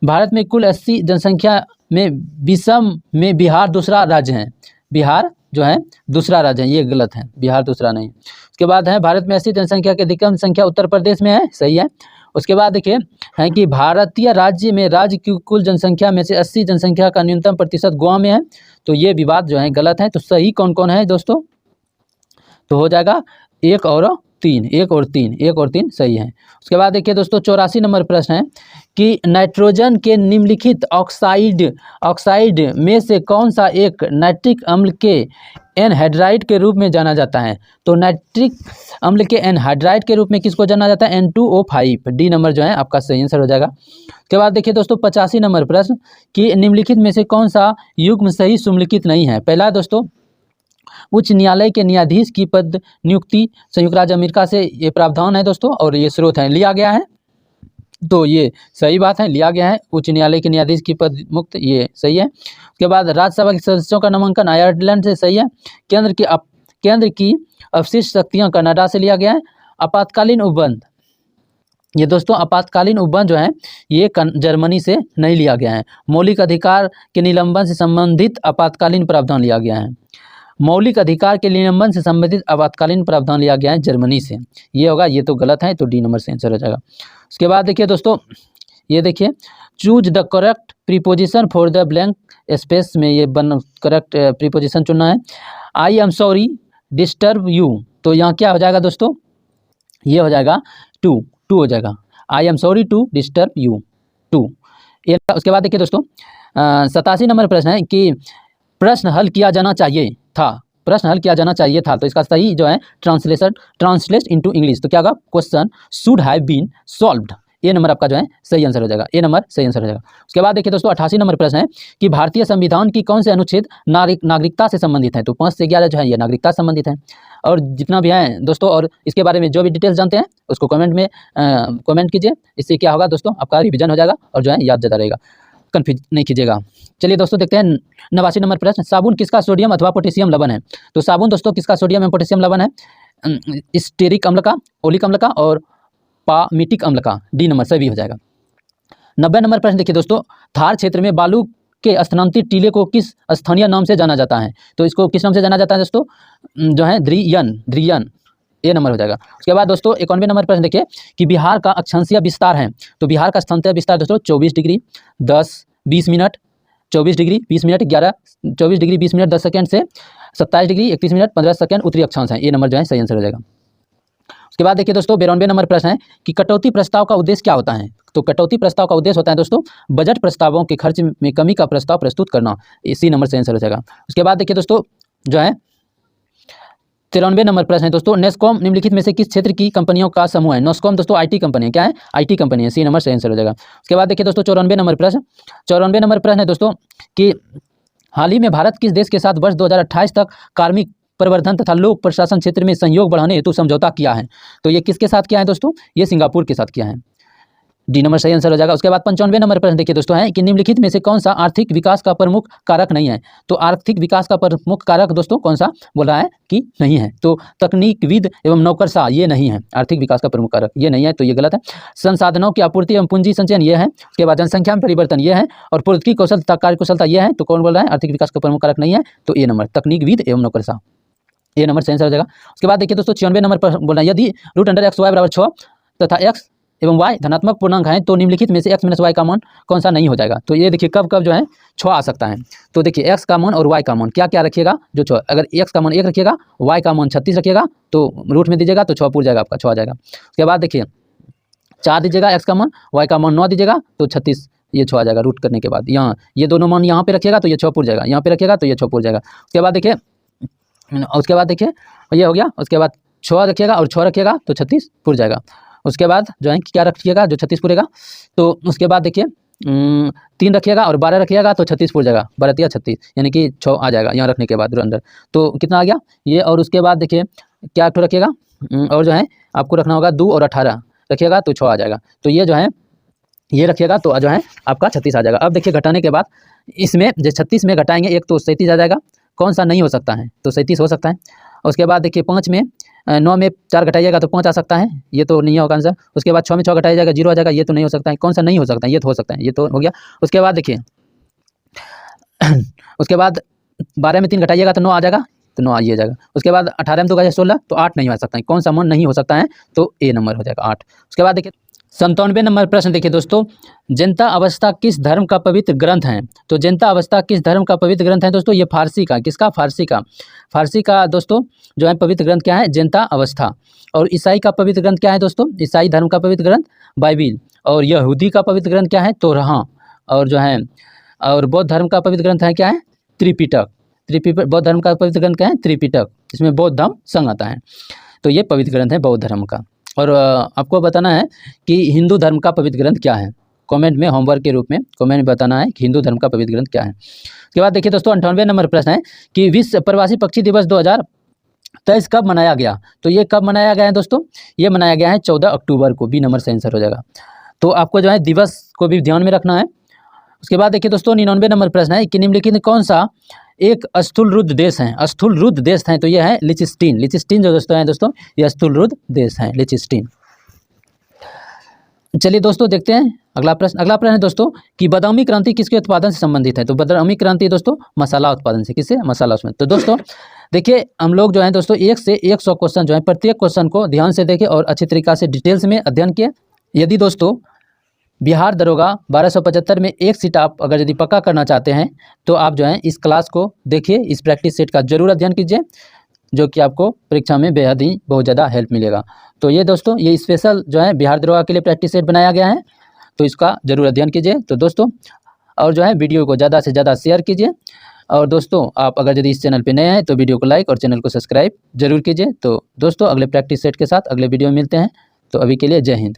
भारत में कुल 80 जनसंख्या में 20 में बिहार दूसरा राज्य है, बिहार जो है दूसरा राज्य है, ये गलत है, बिहार दूसरा नहीं। उसके बाद है भारत में 80 जनसंख्या की अधिकतम संख्या उत्तर प्रदेश में है, सही है। उसके बाद देखिए है कि भारतीय राज्य में राज्य की कुल जनसंख्या में से 80 जनसंख्या का न्यूनतम प्रतिशत गोवा में है, तो ये विवाद जो है गलत है। तो सही कौन कौन है दोस्तों? तो हो जाएगा 1 और 3 सही है। उसके बाद देखिए दोस्तों 84 नंबर प्रश्न है कि नाइट्रोजन के निम्नलिखित ऑक्साइड में से कौन सा एक नाइट्रिक अम्ल के एनहाइड्राइड के रूप में जाना जाता है? तो नाइट्रिक अम्ल के एनहाइड्राइड के रूप में किसको जाना जाता है? N2O5, डी नंबर जो है आपका सही आंसर हो जाएगा। उसके बाद देखिए दोस्तों 85 नंबर प्रश्न कि निम्नलिखित में से कौन सा युग्म सही सुमेलित नहीं है? पहला दोस्तों उच्च न्यायालय के न्यायाधीश की पद नियुक्ति संयुक्त राज्य अमेरिका से ये प्रावधान है दोस्तों, और ये स्रोत है लिया गया है, तो ये सही बात है, लिया गया है उच्च न्यायालय के न्यायाधीश की पद मुक्त, ये सही है। उसके बाद राज्यसभा के सदस्यों का नामांकन आयरलैंड से, सही है। केंद्र की अवशिष्ट शक्तियाँ कनाडा से लिया गया है। आपातकालीन उपबंध, ये दोस्तों आपातकालीन उपबंध जो है ये जर्मनी से नहीं लिया गया है। मौलिक अधिकार के निलंबन से संबंधित आपातकालीन प्रावधान लिया गया है, मौलिक अधिकार के निलंबन से संबंधित आपातकालीन प्रावधान लिया गया है जर्मनी से, ये होगा, ये तो गलत है, तो डी नंबर से आंसर हो जाएगा। उसके बाद देखिए दोस्तों ये देखिए choose the correct preposition for the blank space में ये करेक्ट प्रीपोजिशन चुनना है। आई एम सॉरी डिस्टर्ब यू, तो यहाँ क्या हो जाएगा दोस्तों? ये हो जाएगा टू हो जाएगा, I am sorry to disturb you, two. उसके बाद देखिए दोस्तों 87 नंबर प्रश्न है कि प्रश्न हल किया जाना चाहिए था, तो इसका सही जो है ट्रांसलेट इनटू इंग्लिश, तो क्या होगा? Question should have been solved, a number आपका जो है सही आंसर हो जाएगा, ए नंबर सही आंसर हो जाएगा। उसके बाद देखिए दोस्तों 88 नंबर प्रश्न है कि भारतीय संविधान की कौन से अनुच्छेद नागरिकता से संबंधित है? तो 5 से 11 जो है ये नागरिकता से संबंधित है। और जितना भी है दोस्तों, और इसके बारे में जो भी डिटेल्स जानते हैं उसको कमेंट में कमेंट कीजिए, इससे क्या होगा दोस्तों आपका रिविजन हो जाएगा और जो है याद ज़्यादा रहेगा। कन्फ्यूज नहीं कीजिएगा। चलिए दोस्तों देखते हैं 89 नंबर प्रश्न, साबुन किसका सोडियम अथवा पोटेशियम लवण है? तो साबुन दोस्तों किसका सोडियम एवं पोटेशियम लवण है? स्टेरिक अम्ल का, ओलिक अम्ल का और पामीटिक अम्ल का। डी नंबर सही हो जाएगा। 90 नंबर प्रश्न देखिए दोस्तों, थार क्षेत्र में बालू के स्थानांतरित टीले को किस स्थानीय नाम से जाना जाता है? तो इसको किस नाम से जाना जाता है दोस्तों? जो है ध्रियन। ए नंबर हो जाएगा। उसके बाद दोस्तों 91 नंबर प्रश्न देखिए कि बिहार का अक्षांशीय विस्तार है। तो बिहार का अक्षांशीय विस्तार दोस्तों 24 degree 10 20 minute, 24 degree 20 minute 11, 24 degree 20 minute 10 second से 27 डिग्री 31 मिनट 15 सेकंड उत्तरी अक्षांश है। ए नंबर जो है सही आंसर हो जाएगा। उसके बाद देखिए दोस्तों 92 नंबर प्रश्न है कि कटौती प्रस्ताव का उद्देश्य क्या होता है? तो कटौती प्रस्ताव का उद्देश्य होता है दोस्तों बजट प्रस्तावों के खर्च में कमी का प्रस्ताव प्रस्तुत करना। इसी नंबर से आंसर हो जाएगा। उसके बाद देखिए दोस्तों जो है 93 नंबर प्रश्न है दोस्तों, नेस्कॉम निम्नलिखित में से किस क्षेत्र की कंपनियों का समूह है? नेस्कॉम दोस्तों आईटी कंपनी है। क्या है? आईटी कंपनी है। सी नंबर से आंसर हो जाएगा। उसके बाद देखिए दोस्तों 94 नंबर प्रश्न है दोस्तों कि हाल ही में भारत किस देश के साथ वर्ष 2028 तक कार्मिक प्रवर्धन तथा लोक प्रशासन क्षेत्र में सहयोग बढ़ाने हेतु समझौता किया है? तो ये किसके साथ किया है दोस्तों? ये सिंगापुर के साथ किया है। डी नंबर सही आंसर हो जाएगा। उसके बाद 95 नंबर प्रश्न देखिए दोस्तों है कि निम्नलिखित में से कौन सा आर्थिक विकास का प्रमुख कारक नहीं है? तो आर्थिक विकास का प्रमुख कारक दोस्तों कौन सा बोल रहा है कि नहीं है? तो तकनीकविद एवं नौकरशाह ये नहीं है। आर्थिक विकास का प्रमुख कारक ये नहीं है, तो ये गलत है। संसाधनों की आपूर्ति एवं पूंजी संचयन ये है। उसके बाद जनसंख्या में परिवर्तन ये है और प्रौद्योगिकी कौशल तथा कार्यकुशलता ये है। तो कौन बोल रहा है आर्थिक विकास का प्रमुख कारक नहीं है? तो ए नंबर तकनीकविद एवं नौकरशाह, ये नंबर सही आंसर हो जाएगा। उसके बाद देखिए दोस्तों 96 नंबर पर बोल रहा है यदि √(x) y = 6 तथा x एवं y धनात्मक पूर्णांक हैं तो निम्नलिखित में से x - y का मान कौन सा नहीं हो जाएगा? तो ये देखिए कब जो है 6 आ सकता है। तो देखिए x का मान और y का मान क्या क्या रखिएगा? जो 6, अगर x का मान 1 रखिएगा, y का मान 36 रखिएगा तो रूट में दीजिएगा तो 6 पूर जाएगा, आपका 6 आ जाएगा। उसके बाद देखिए 4 दीजिएगा x का मान, y का मान 9 दीजिएगा तो 36, ये 6 आ जाएगा रूट करने के बाद। यहाँ ये दोनों मान यहाँ पे रखिएगा तो ये 6 पूर जाएगा, यहाँ पे रखिएगा तो ये 6 पूर जाएगा। उसके बाद देखिए ये हो गया। उसके बाद 6 रखिएगा और 6 रखिएगा तो 36 पूर जाएगा। उसके बाद जो है क्या रखिएगा जो 36 पूरेगा। तो उसके बाद देखिए 3 रखिएगा और 12 रखिएगा तो 36 पूर जाएगा, 12 या 36 यानी कि 6 आ जाएगा यहाँ रखने के बाद अंदर। तो कितना आ गया ये? और उसके बाद देखिए क्या रखिएगा और जो है आपको रखना होगा 2 और 18 रखिएगा तो 6 आ जाएगा। तो ये जो है ये रखिएगा तो जो है आपका 36 आ जाएगा। अब देखिए घटाने के बाद इसमें जो 36 में घटाएंगे एक तो 37 आ जाएगा। कौन सा नहीं हो सकता है? तो 37 हो सकता है। उसके बाद देखिए 5 में 9 में 4 घटाइएगा तो 5 आ सकता है, ये तो नहीं होगा आंसर। उसके बाद 6 में 6 घटाया जाएगा 0 आ जाएगा, ये तो नहीं हो सकता है। कौन सा नहीं हो सकता है? ये तो हो सकता है, ये तो हो गया। उसके बाद देखिए उसके बाद 12 में 3 घटाइएगा तो 9 आ जाएगा, तो 9 आ ही जाएगा। उसके बाद 18 में 2 का 16 तो 8 नहीं आ सकता है। कौन सा मान नहीं हो सकता है? तो ए नंबर हो जाएगा 8। उसके बाद देखिए 97 नंबर प्रश्न देखिए दोस्तों, जनता अवस्था किस धर्म का पवित्र ग्रंथ है? तो जनता अवस्था किस धर्म का पवित्र ग्रंथ है दोस्तों? ये फारसी का। किसका? फारसी का दोस्तों जो है पवित्र ग्रंथ क्या है? जनता अवस्था। और ईसाई का पवित्र ग्रंथ क्या है दोस्तों? ईसाई धर्म का पवित्र ग्रंथ बाइबिल। और यहूदी का पवित्र ग्रंथ क्या है? तोराह। और जो है और बौद्ध धर्म का पवित्र ग्रंथ है क्या है? त्रिपिटक। बौद्ध धर्म का पवित्र ग्रंथ क्या है? त्रिपिटक। इसमें बौद्ध धर्म संग आता है। तो ये पवित्र ग्रंथ है बौद्ध धर्म का। और आपको बताना है कि हिंदू धर्म का पवित्र ग्रंथ क्या है। कमेंट में होमवर्क के रूप में कमेंट में बताना है कि हिंदू धर्म का पवित्र ग्रंथ क्या है। उसके बाद देखिए दोस्तों 98 नंबर प्रश्न है कि विश्व प्रवासी पक्षी दिवस 2023 कब मनाया गया? तो ये कब मनाया गया है दोस्तों? ये मनाया गया है 14 अक्टूबर को। बी नंबर से आंसर हो जाएगा। तो आपको जो है दिवस को भी ध्यान में रखना है। उसके बाद देखिए दोस्तों 99 नंबर प्रश्न है कि निम्नलिखित में कौन सा एक स्थूलरुद्ध देश है? स्थूलरुद्ध देश है तो ये है लिechtenstein जो दोस्तों है दोस्तों ये स्थूलरुद्ध देश है लिechtenstein। चलिए दोस्तों देखते हैं अगला प्रश्न है दोस्तों कि बादामी क्रांति किसके उत्पादन से संबंधित है? तो बादामी क्रांति दोस्तों मसाला उत्पादन से। किससे? मसाला उसमें। तो दोस्तों देखिए हम लोग जो है दोस्तों 1 से 100 क्वेश्चन जो है प्रत्येक क्वेश्चन को ध्यान से देखें और अच्छी तरीक़ा से डिटेल्स में अध्ययन किए। यदि दोस्तों बिहार दरोगा 1275 में एक सीट आप अगर यदि पक्का करना चाहते हैं तो आप जो है इस क्लास को देखिए, इस प्रैक्टिस सेट का जरूर अध्ययन कीजिए जो कि आपको परीक्षा में बेहद ही बहुत ज़्यादा हेल्प मिलेगा। तो ये दोस्तों ये स्पेशल जो है बिहार दरोगा के लिए प्रैक्टिस सेट बनाया गया है, तो इसका जरूर अध्ययन कीजिए। तो दोस्तों और जो है वीडियो को ज़्यादा से ज़्यादा शेयर कीजिए। और दोस्तों आप अगर यदि इस चैनल पे नए हैं तो वीडियो को लाइक और चैनल को सब्सक्राइब जरूर कीजिए। तो दोस्तों अगले प्रैक्टिस सेट के साथ अगले वीडियो में मिलते हैं। तो अभी के लिए जय हिंद।